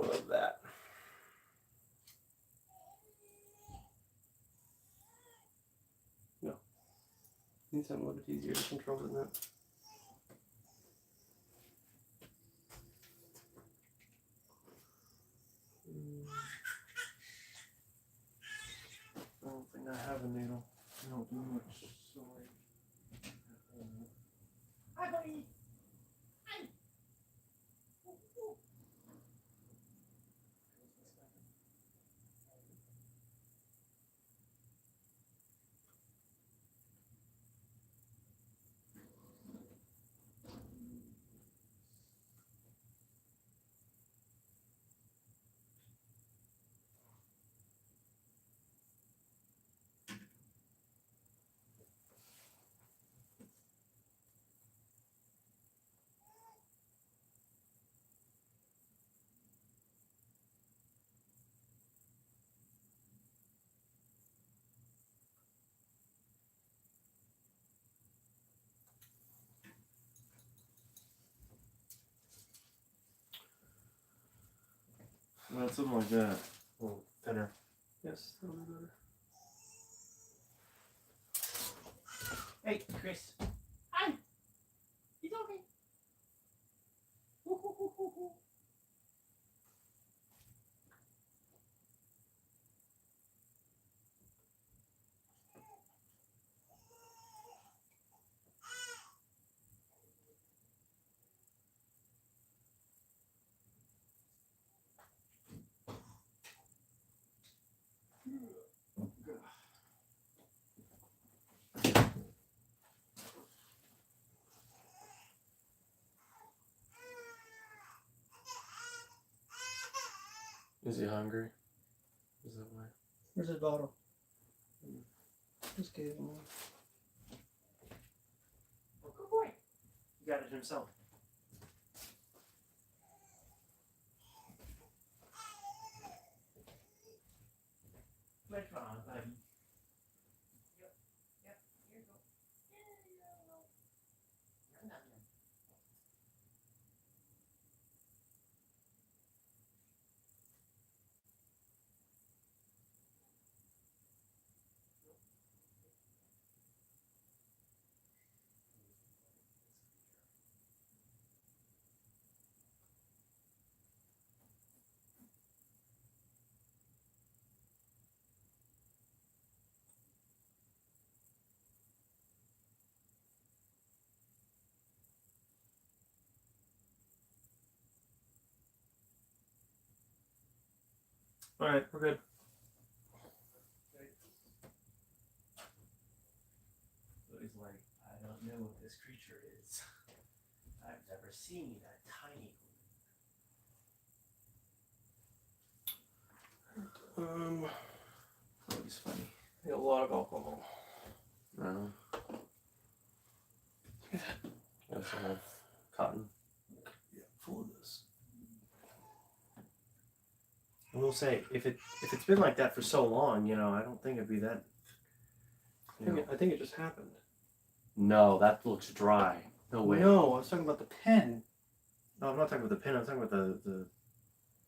What is that? Need something a little bit easier to control than that. do much soy. Hi, buddy. Hi. Well, something like that. A little thinner. Yes, that would be better. Hey, Chris. Hi. It's okay. Woo, woo, woo, woo, woo. Is he hungry? Is that why? Where's his bottle? Just gave him one. Oh, good boy. He got it himself. Good on, buddy. Yep. Here you go. Yum, yum, yum. Alright, we're good. So he's like, I don't know what this creature is. I've never seen a tiny Oh, he's funny. He had a lot of alcohol. No. Also have cotton. Yeah, full of this. I will say, if it's been like that for so long, you know, I don't think it'd be that. I think it just happened. No, that looks dry. No way. No, I was talking about the pen. No, I'm not talking about the pin. I'm talking about the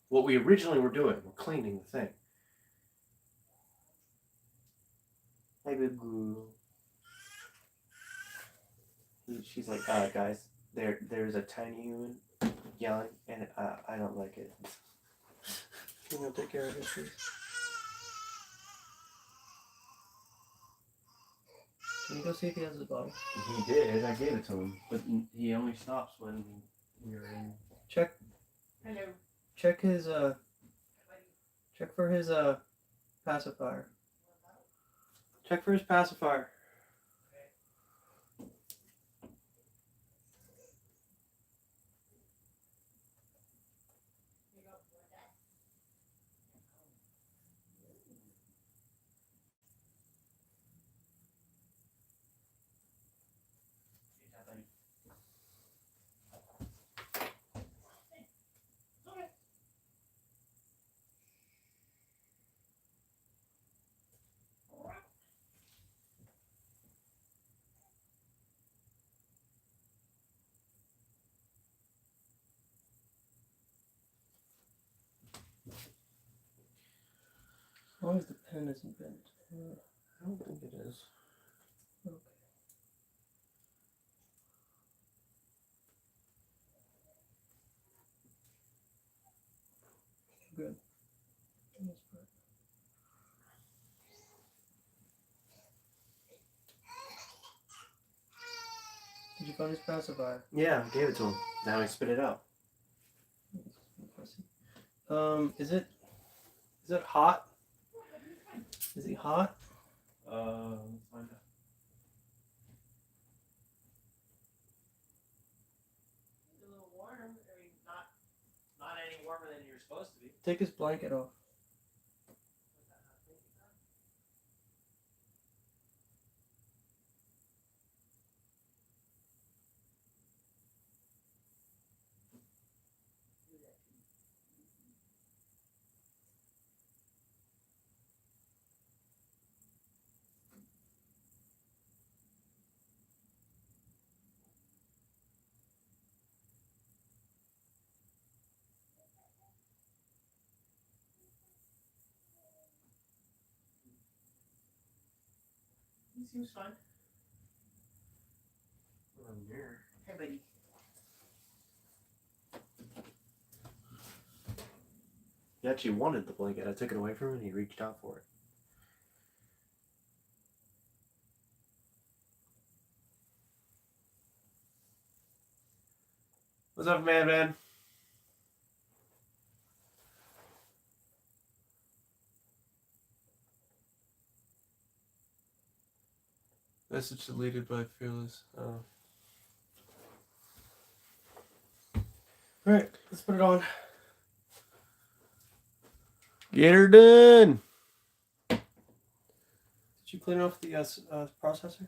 what we originally were doing. We're cleaning the thing. Hey, big girl. She's like, guys, there's a tiny human yelling, and I don't like it. I'm gonna take care of this, please. Can you go see if he has his bottle? He did. I gave it to him, but he only stops when we're in. Check Hello. check his Buddy. check for his pacifier. Check for his pacifier. Here you go. You want that? Okay. As long as the pen isn't bent. I don't think it is. Okay. Good. That's good. on his pacifier. Yeah, I gave it to him. Now he spit it out. Is it hot? Is he hot? Let's find out. He's a little warm. I mean, not any warmer than you're supposed to be. Take his blanket off. Was that not thinking that? Do that to me. He seems fine. Hey, buddy. He actually wanted the blanket. I took it away from him and he reached out for it. What's up, man? Message deleted by Fearless. Oh. Alright, let's put it on. Get her done. Did you clean off the processor?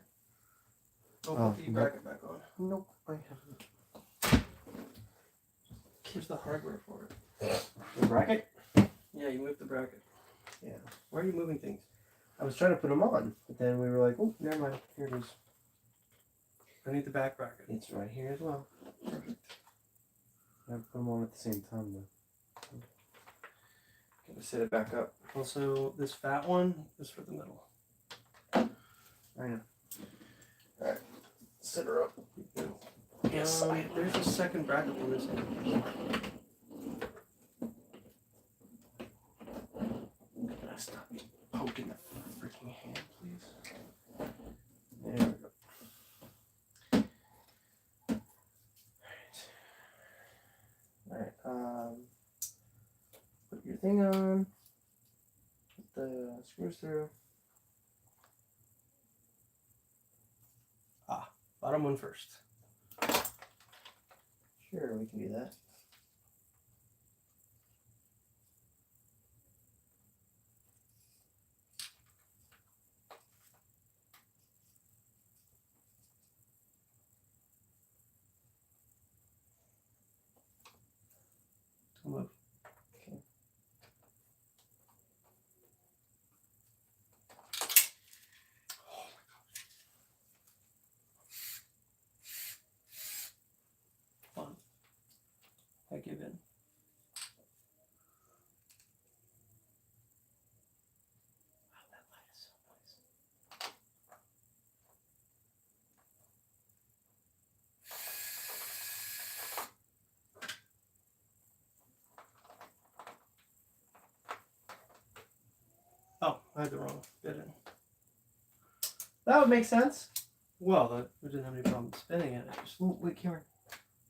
Oh, Oh, put the bracket back on. Nope, I haven't. Here's the hardware for it. The bracket? Yeah, you moved the bracket. Yeah. Why are you moving things? I was trying to put them on, but then we were like, oh, never mind. Here it is. I need the back bracket. It's right here as well. Perfect. I have to put them on at the same time, though. Gotta set it back up. Also, this fat one is for the middle. I know. Alright. Set her up. Yes, there's a second bracket we're missing. Can I stop poking the freaking hand, please? There we go. Alright, put your thing on. Put the screws through. Bottom one first. Sure, we can do that. Move. Okay. Fun. I give in. Wow, that light is so nice. Oh, I had the wrong bit in. That would make sense. Well, we didn't have any problem spinning it. It's just, Ooh, wait, Cameron.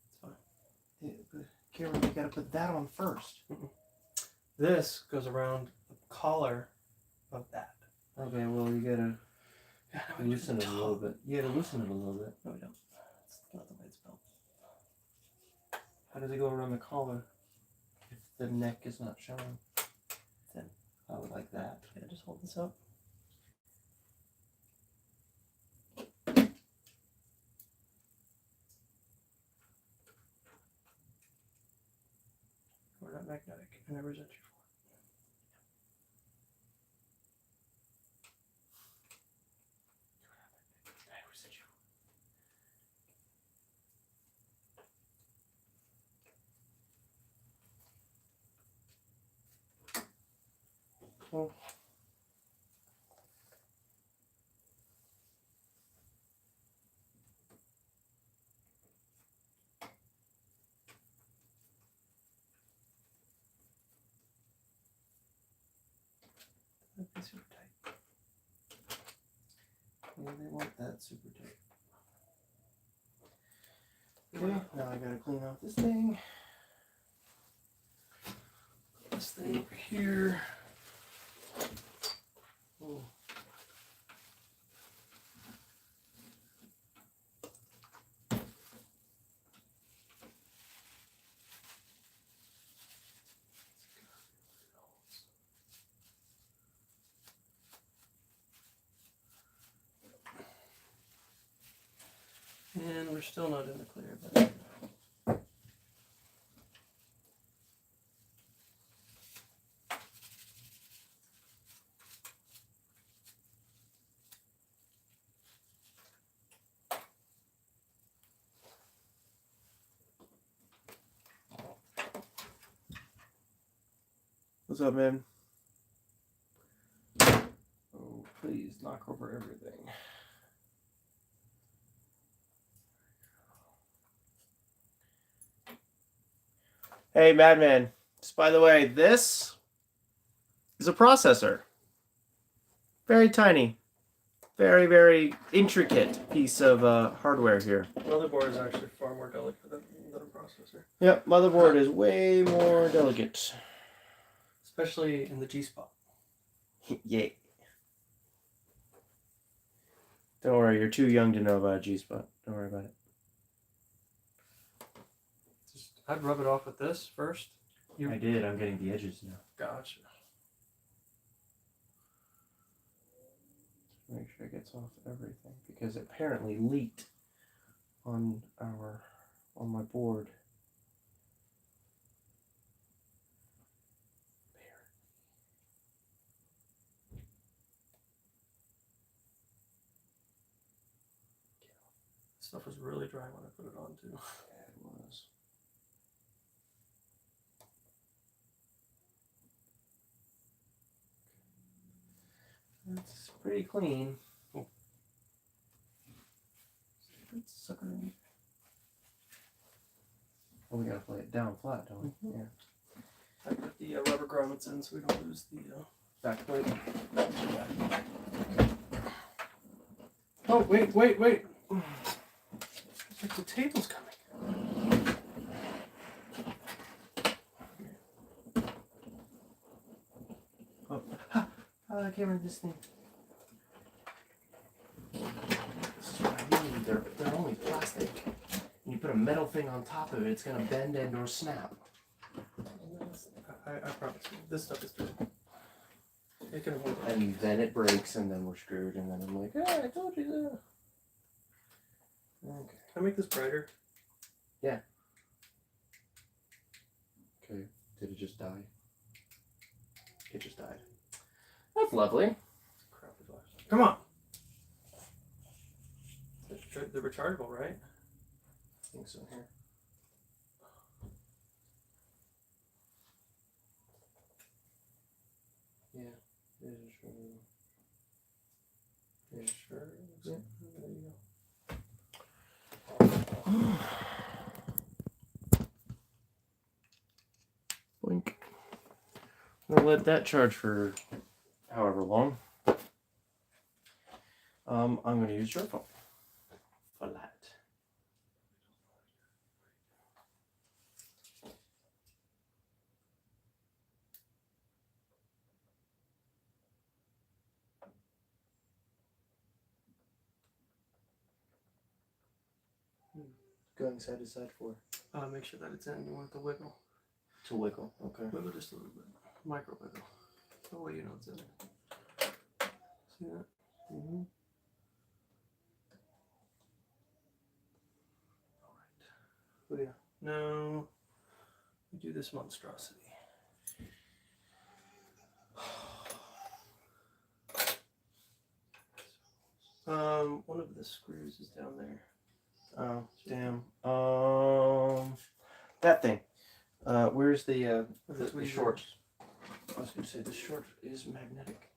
it's fine. Cameron, we gotta put that on first. This goes around the collar of that. Okay, well, you gotta Yeah, no, we loosen just it a little bit. You gotta loosen it a little bit. No, we don't. That's not the way it's built. How does it go around the collar if the neck is not showing? Then I would like that. Yeah, just hold this up. We're not magnetic. I never resent you for it. I resent you. Cool. That'd be super tight. Yeah, they want that super tight. Okay, now I gotta clean out this thing. This thing over here. Oh. And we're still not in the clear, but What's up, man? Oh, please knock over everything. Hey, Madman. Just by the way, this is a processor. Very tiny. Very, very intricate piece of hardware here. motherboard is actually far more delicate than a processor, Yep, motherboard is way more delicate. especially in the G spot. Yay. Don't worry, you're too young to know about a G-spot. Don't worry about it. I'd rub it off with this first. I did. I'm getting the edges now. Gotcha. Make sure it gets off everything because it apparently leaked on my board. Stuff was really dry when I put it on too. Yeah, it was. It's pretty clean. Oh. Sucker. Well, we gotta play it down flat, don't we? Mhm. Yeah. I put the rubber grommets in so we don't lose the. Back plate. Oh wait! It's like the table's coming. Oh, I can't remember this thing. This is what I mean. They're only plastic. And you put a metal thing on top of it, it's gonna bend and or snap. I promise you, this stuff is durable. It can hold it. And then it breaks, and then we're screwed. And then I'm like, ah, I told you that. Okay. Can I make this brighter? Okay. Did it just die? It just died. That's lovely. Crap, the glass. Come on. They're rechargeable, right? I think so. Here. Yeah. It is true. Yeah, sure. Yeah. There you go. Blink. I'm gonna let that charge for however long. I'm gonna use your phone for that. Going side to side for Make sure that it's in. You want it to wiggle. to wiggle. Okay. Wiggle just a little bit. Micro wiggle. That way you know it's in. See that? Mm-hmm. Oh yeah. Now we do this monstrosity. One of the screws is down there. Oh damn. That thing. Where's the tweezers. short? I was gonna say the short is magnetic.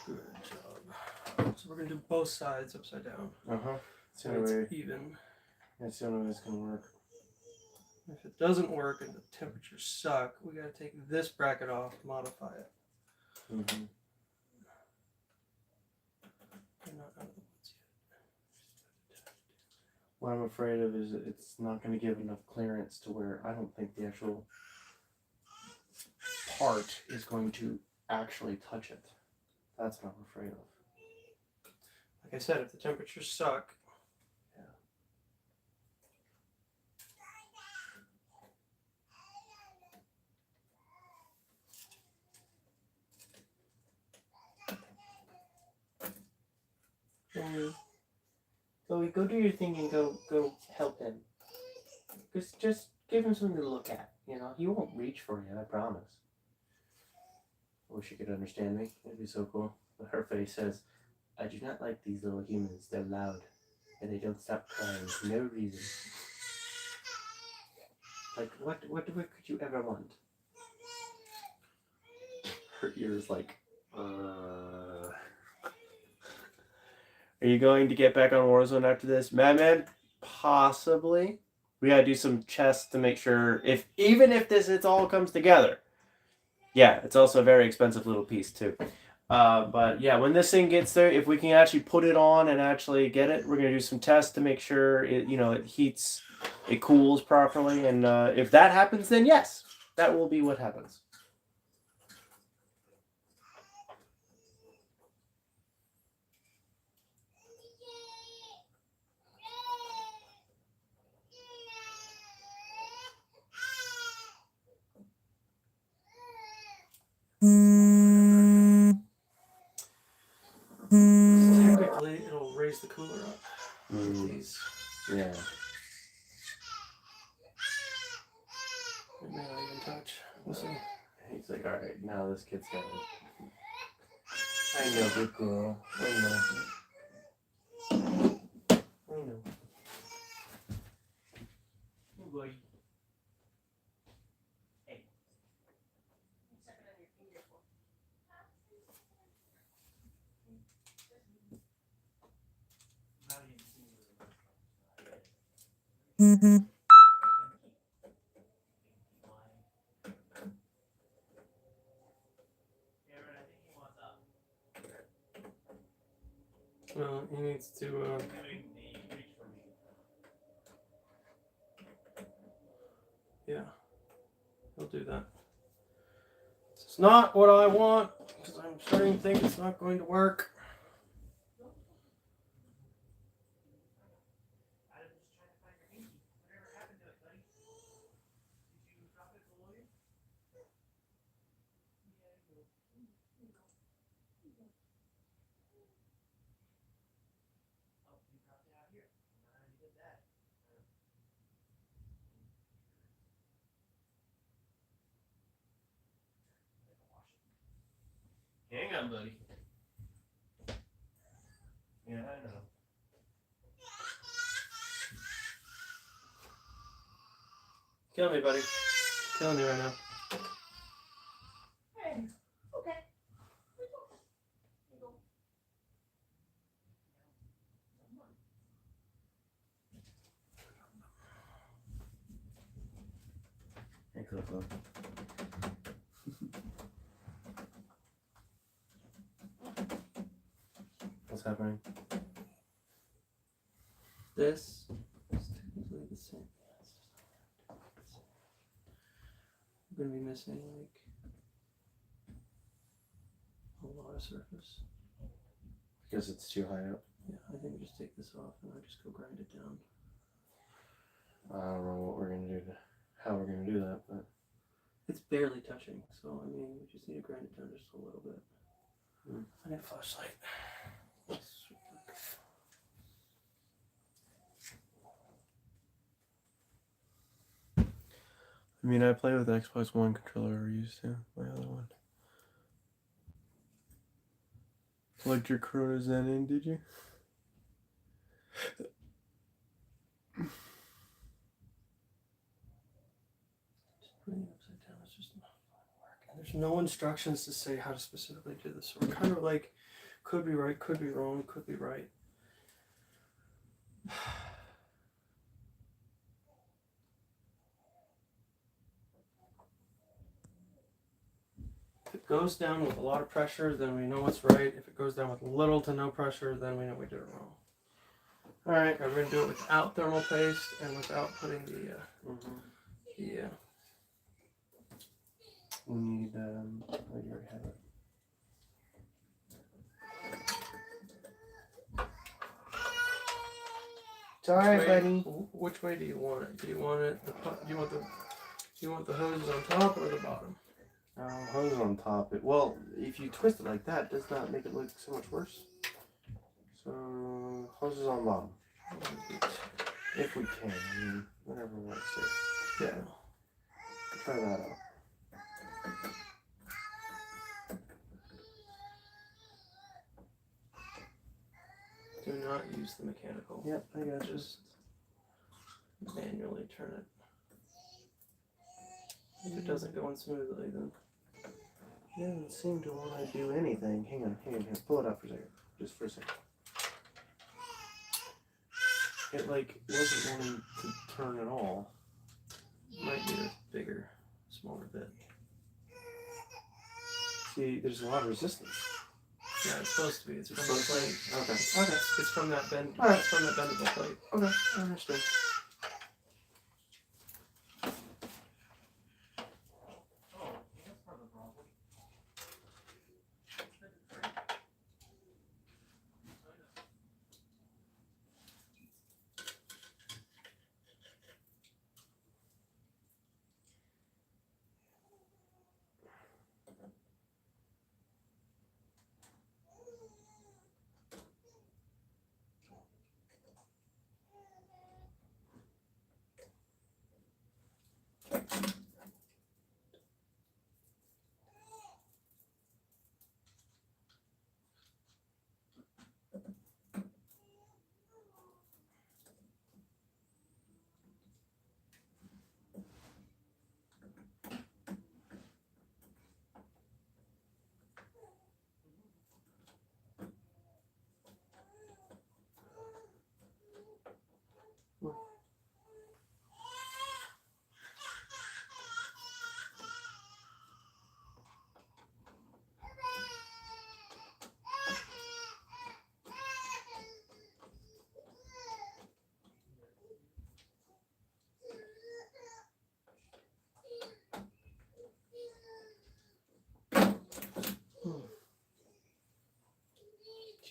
Good job. So we're gonna do both sides upside down. That's the So only way. it's even. That's the only way it's gonna work. If it doesn't work and the temperatures suck, we gotta take this bracket off, modify it. Mm-hmm. They're not out of the woods What I'm afraid of is it's not going to give enough clearance to where I don't think the actual part is going to actually touch it. That's what I'm afraid of. yet. Like I said, if the temperatures suck, Chloe, go do your thing and go help him. Just give him something to look at. You know, he won't reach for you, I promise. I wish you could understand me. It'd be so cool. But her face says, I do not like these little humans. They're loud. And they don't stop crying for no reason. Like, what could you ever want? Her ears like, Are you going to get back on Warzone after this? Madman? Possibly. We gotta do some chests to make sure even if it all comes together. Yeah, it's also a very expensive little piece too. But yeah, when this thing gets there, if we can actually put it on and actually get it, we're gonna do some tests to make sure it heats, it cools properly, and if that happens, then yes, that will be what happens. typically it'll raise the cooler up with these. Yeah. It may not even touch. We'll see. He's like, all right, now this kid's got it. I know, good girl. I know. Oh boy. Well, he needs to. Yeah, he'll do that. It's not what I want because I'm starting to think it's not going to work. Hang on, buddy. Yeah, I know. Kill me, buddy. Killing me right now. Hey, okay. Hey, Coco. What's happening? This is technically the same. I'm gonna be missing like a lot of surface. Because it's too high up. Yeah, I think we just take this off and I just go grind it down. I don't know what we're gonna do how we're gonna do that, but It's barely touching, so I mean, we just need to grind it down just a little bit. I need a flashlight. I mean, I play with the Xbox One controller I used to, my other one. Plugged your Corona Zen in, did you? Putting it upside down is just not going to work. And there's no instructions to say how to specifically do this. So we're kind of like, could be right, could be wrong, could be right. it goes down with a lot of pressure, then we know it's right. If it goes down with little to no pressure, then we know we did it wrong. Alright. Okay, we're gonna do it without thermal paste and without putting the We need, oh, you already have it. Sorry, buddy. Which way do you want it? Do you want it? Do you want the hoses on top or the bottom? Hose on top. Well, if you twist it like that, does not make it look so much worse. So, hoses on bottom. If we can. I mean, whatever works here. Yeah. Try that out. Do not use the mechanical. Yep, I got you. Just manually turn it. If it doesn't go in smoothly, then It doesn't seem to want to do anything. Hang on. Pull it up for a second. Just for a second. It, like, wasn't wanting to turn at all. might need a bigger, smaller bit. See, there's a lot of resistance. Yeah, it's supposed to be. It's from the plate. Okay. It's from that bend. All right. It's from that bendable plate. Okay, I understand.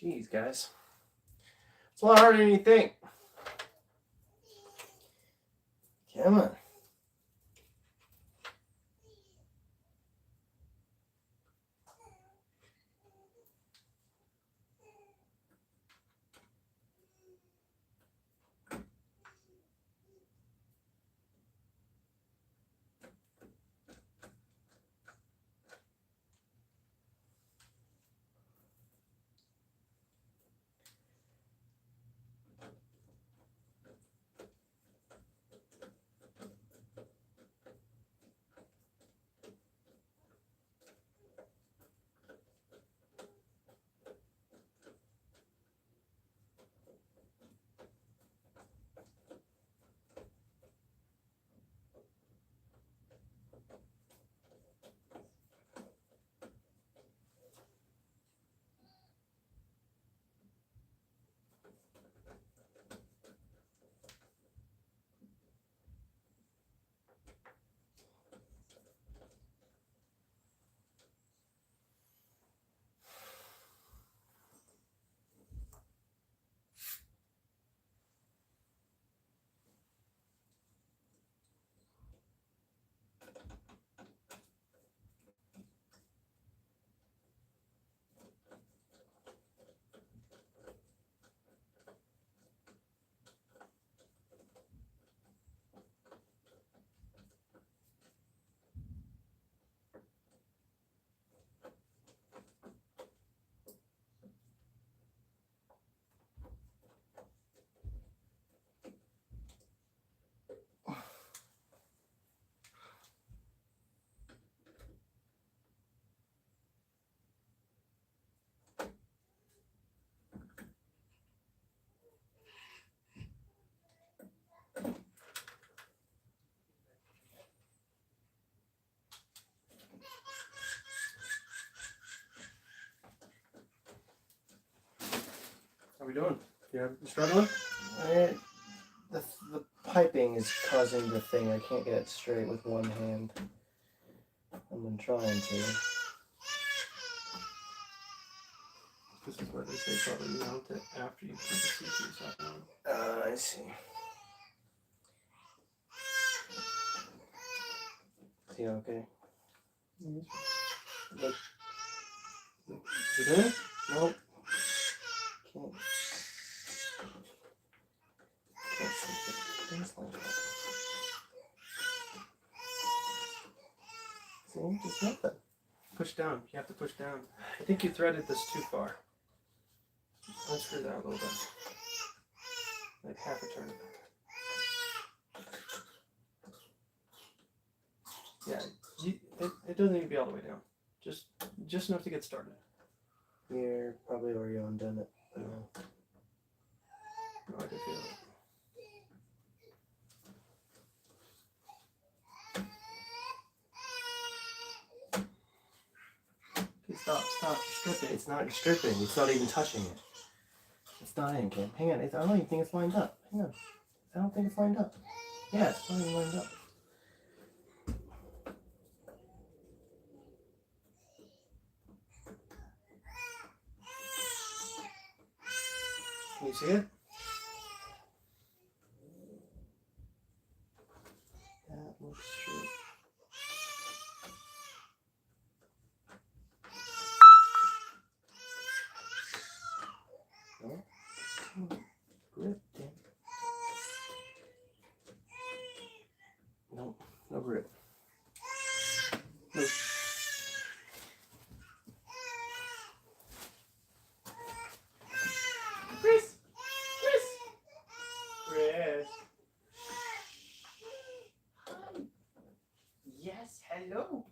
Jeez, guys. It's a lot harder than you think. Come on. we doing? You struggling? The piping is causing the thing. I can't get it straight with one hand. I've been trying to. This is why they say probably mount it after you put the CPU socket on. I see. See, okay. Look. Is it in? Nope. Can't. Can't see the things like that. See, just nothing. Push down. You have to push down. I think you threaded this too far. Unscrew that a little bit. Like half a turn. Yeah, it doesn't need to be all the way down. Just enough to get started. You're probably already undone it. No, I can feel it. Okay, stop. Strip it. It's not stripping. It's not even touching it. It's not in, Kim. Hang on. I don't even think it's lined up. Hang on. I don't think it's lined up. Yeah, it's not even lined up. Can you see it? That looks straight. No? Grip, damn. Nope, no grip. Nope. Chris! Yes, hello.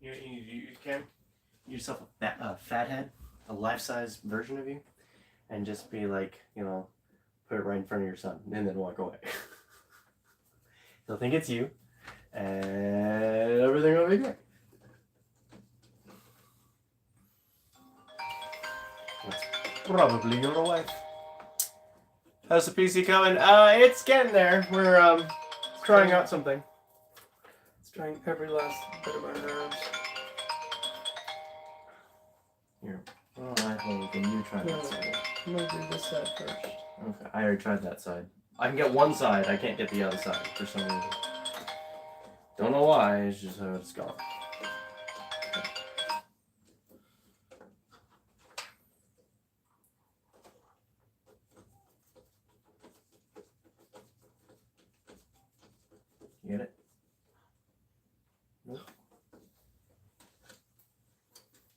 You can yourself a fathead, a life-size version of you, and just be like, put it right in front of your son, and then walk away. He'll think it's you, and everything will be great. That's probably your wife. How's the PC coming? It's getting there. We're trying out something. It's trying every last bit of our nerves. Here. Oh, I think you try No, that side. I'm gonna do this side first. Okay, I already tried that side. I can get one side, I can't get the other side for some reason. Don't know why, it's just how it's gone. You get it? Nope.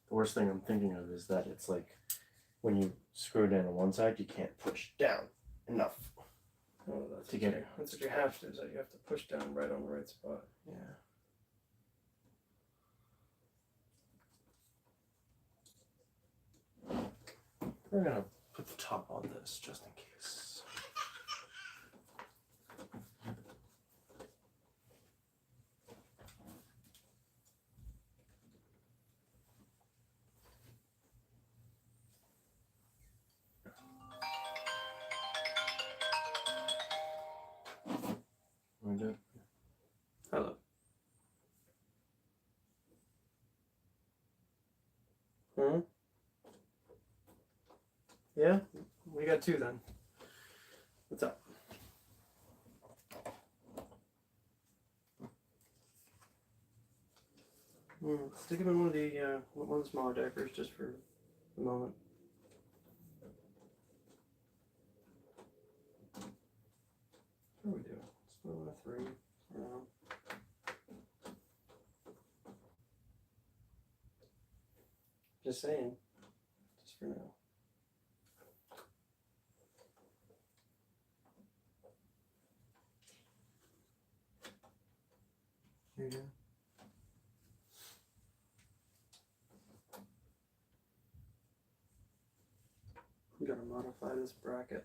The worst thing I'm thinking of is that it's like when you screw it in on one side, you can't push down enough. Oh, that's To get it. That's what you have to do. Is that you have to push down right on the right spot. Yeah. We're gonna put the top on this just in case. We good? Hello. Hmm? Yeah? We got two then. What's up? Stick him in one of the smaller diapers just for the moment. just saying. Just for now. Here you go. We gotta modify this bracket.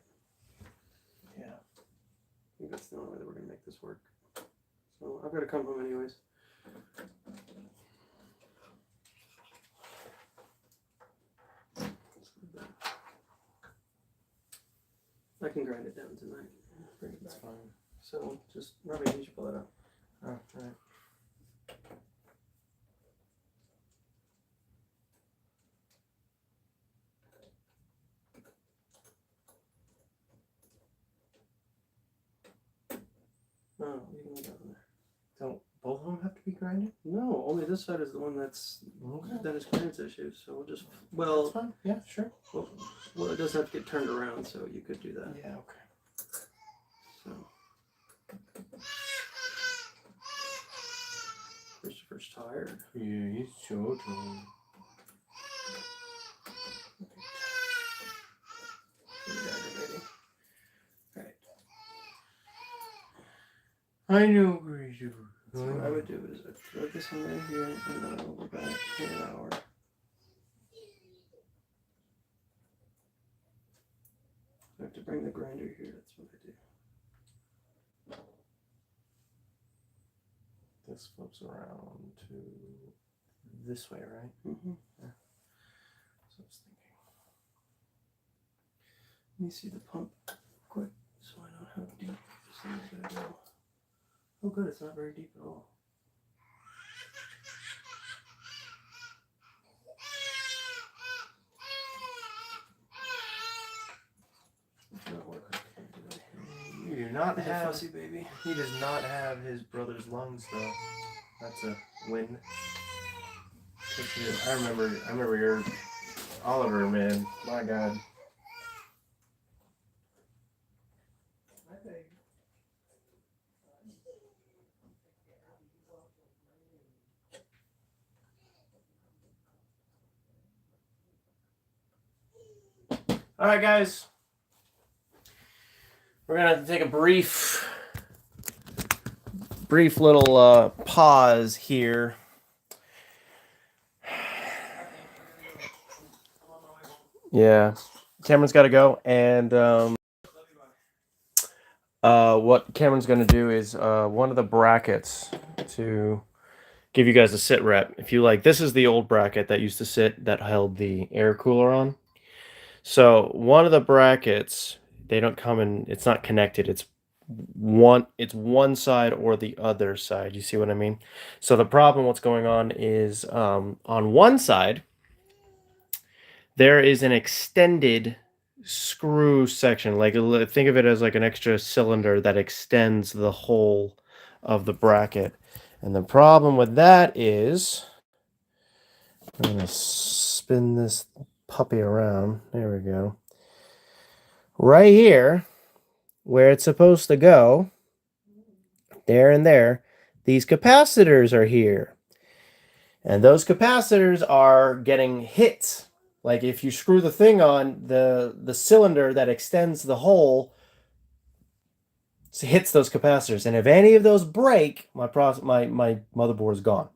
Yeah. I think that's the only way that we're gonna make this work. So I've got to come home anyways. I can grind it down tonight. Bring it That's back. fine. So just Robbie, you should pull it up. Oh, alright. No, you can leave that one there. Don't both of them have to be grinded? No, only this side is the one that's Okay. that is clearance issues. So we'll just That's well, fine. Yeah, sure. it does have to get turned around, so you could do that. Yeah, okay. So Christopher's tired. Yeah, he's so tired. Alright. I know, Christopher. So what I would do is I'd throw this in right here, and then I'll go back in an hour. I have to bring the grinder here. That's what I do. This flips around to this way, right? Mm-hmm. So I was thinking. Let me see the pump quick, so I know how deep this thing is gonna go. Oh, good. It's not very deep at all. It's not working. You do not He's a have. fussy baby. He does not have his brother's lungs, though. That's a win. I remember your Oliver, man. My God. All right, guys. We're gonna have to take a brief little pause here. Yeah, Cameron's got to go, and what Cameron's going to do is one of the brackets to give you guys a sit rep. If you like, this is the old bracket that used to sit that held the air cooler on. So one of the brackets, they don't come in, it's not connected. It's one side or the other side. You see what I mean? So the problem, what's going on is on one side, there is an extended screw section. Like, think of it as like an extra cylinder that extends the whole of the bracket. And the problem with that is, I'm going to spin this puppy around. There we go. Right here, where it's supposed to go, there and there, these capacitors are here. And those capacitors are getting hit. Like if you screw the thing on, the cylinder that extends the hole hits those capacitors. And if any of those break, my motherboard is gone.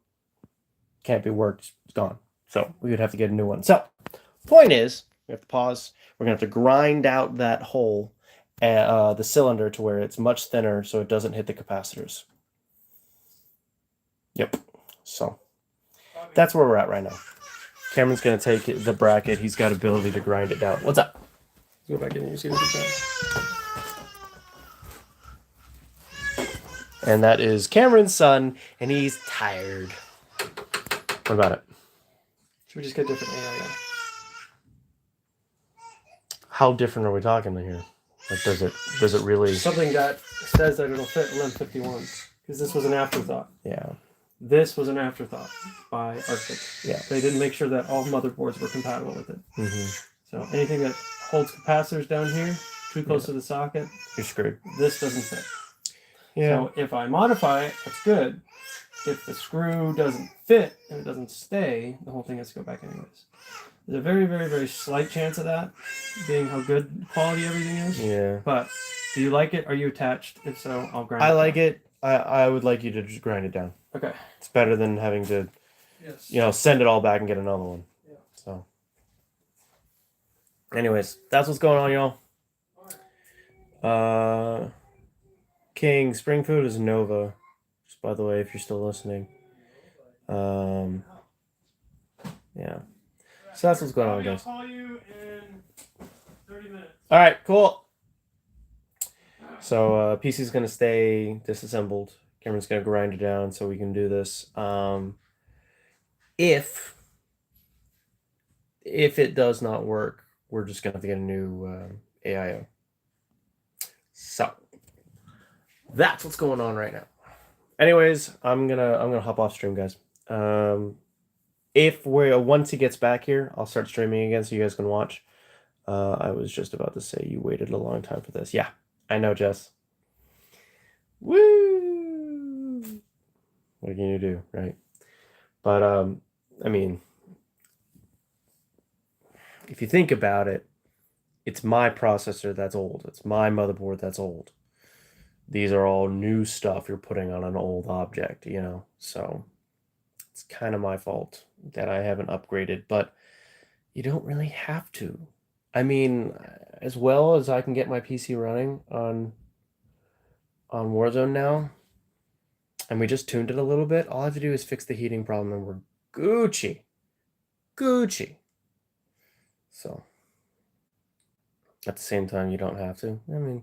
Can't be worked, it's gone. So we would have to get a new one. So point is, we have to pause. We're going to have to grind out that hole, the cylinder, to where it's much thinner so it doesn't hit the capacitors. Yep. So that's where we're at right now. Cameron's going to take the bracket. He's got ability to grind it down. What's up? Go back in and you see what it's done. And that is Cameron's son, and he's tired. What about it? Should we just get different AI? How different are we talking here? Like, does it really? Something that says that it'll fit LEM 51, because this was an afterthought. Yeah. This was an afterthought by Arctic. Yeah. They didn't make sure that all motherboards were compatible with it. Mm-hmm. So anything that holds capacitors down here, too close to the socket, You're screwed. this doesn't fit. Yeah. So if I modify it, that's good. if the screw doesn't fit and it doesn't stay, the whole thing has to go back anyways. There's a very, very, very slight chance of that, being how good quality everything is. Yeah. But do you like it? Are you attached? If so, I'll grind I it like down. it. I would like you to just grind it down. Okay. It's better than having to, Yes. send it all back and get another one. Yeah. So. Anyways, that's what's going on, y'all. King, Spring Food is Nova. Just by the way, if you're still listening. Yeah. So that's what's going on, guys. I'll call you in 30 minutes. All right, cool. So PC's gonna stay disassembled. Cameron's gonna grind it down so we can do this. If it does not work, we're just gonna have to get a new AIO. So that's what's going on right now. Anyways, I'm gonna hop off stream, guys. If once he gets back here, I'll start streaming again so you guys can watch. I was just about to say you waited a long time for this. Yeah, I know, Jess. Woo! What can you do, right? But I mean, if you think about it, it's my processor that's old. It's my motherboard that's old. These are all new stuff you're putting on an old object, So it's kind of my fault that I haven't upgraded, but you don't really have to. I mean, as well as I can get my PC running on Warzone now, and we just tuned it a little bit, all I have to do is fix the heating problem and we're Gucci. So at the same time, you don't have to. I mean,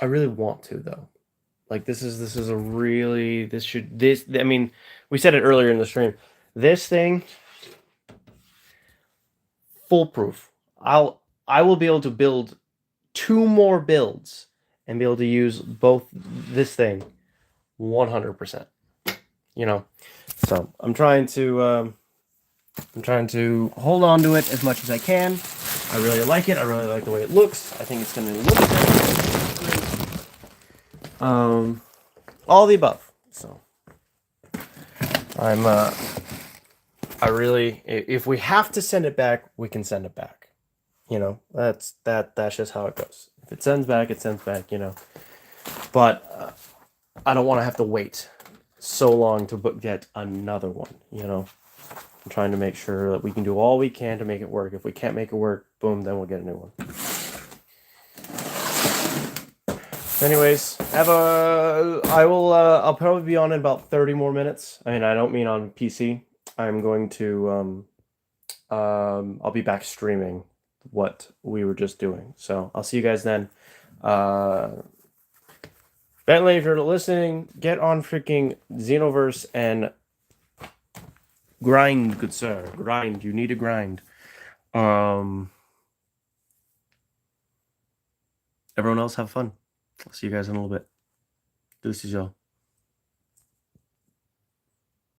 I really want to though. Like this is a really I mean, we said it earlier in the stream. This thing foolproof. I will be able to build 2 more builds and be able to use both this thing 100%. So I'm trying to hold on to it as much as I can. I really like it. I really like the way it looks. I think it's going to look great. All the above. So I really, if we have to send it back, we can send it back. That's just how it goes. If it sends back, it sends back. But I don't want to have to wait so long to book yet another one. I'm trying to make sure that we can do all we can to make it work. If we can't make it work, boom, then we'll get a new one. Anyways, I'll probably be on in about 30 more minutes. I mean, I don't mean on PC. I'm going to I'll be back streaming what we were just doing. So I'll see you guys then. Bentley, if you're listening, get on freaking Xenoverse and grind, good sir. Grind. You need to grind. Everyone else have fun. I'll see you guys in a little bit. Deuces, y'all.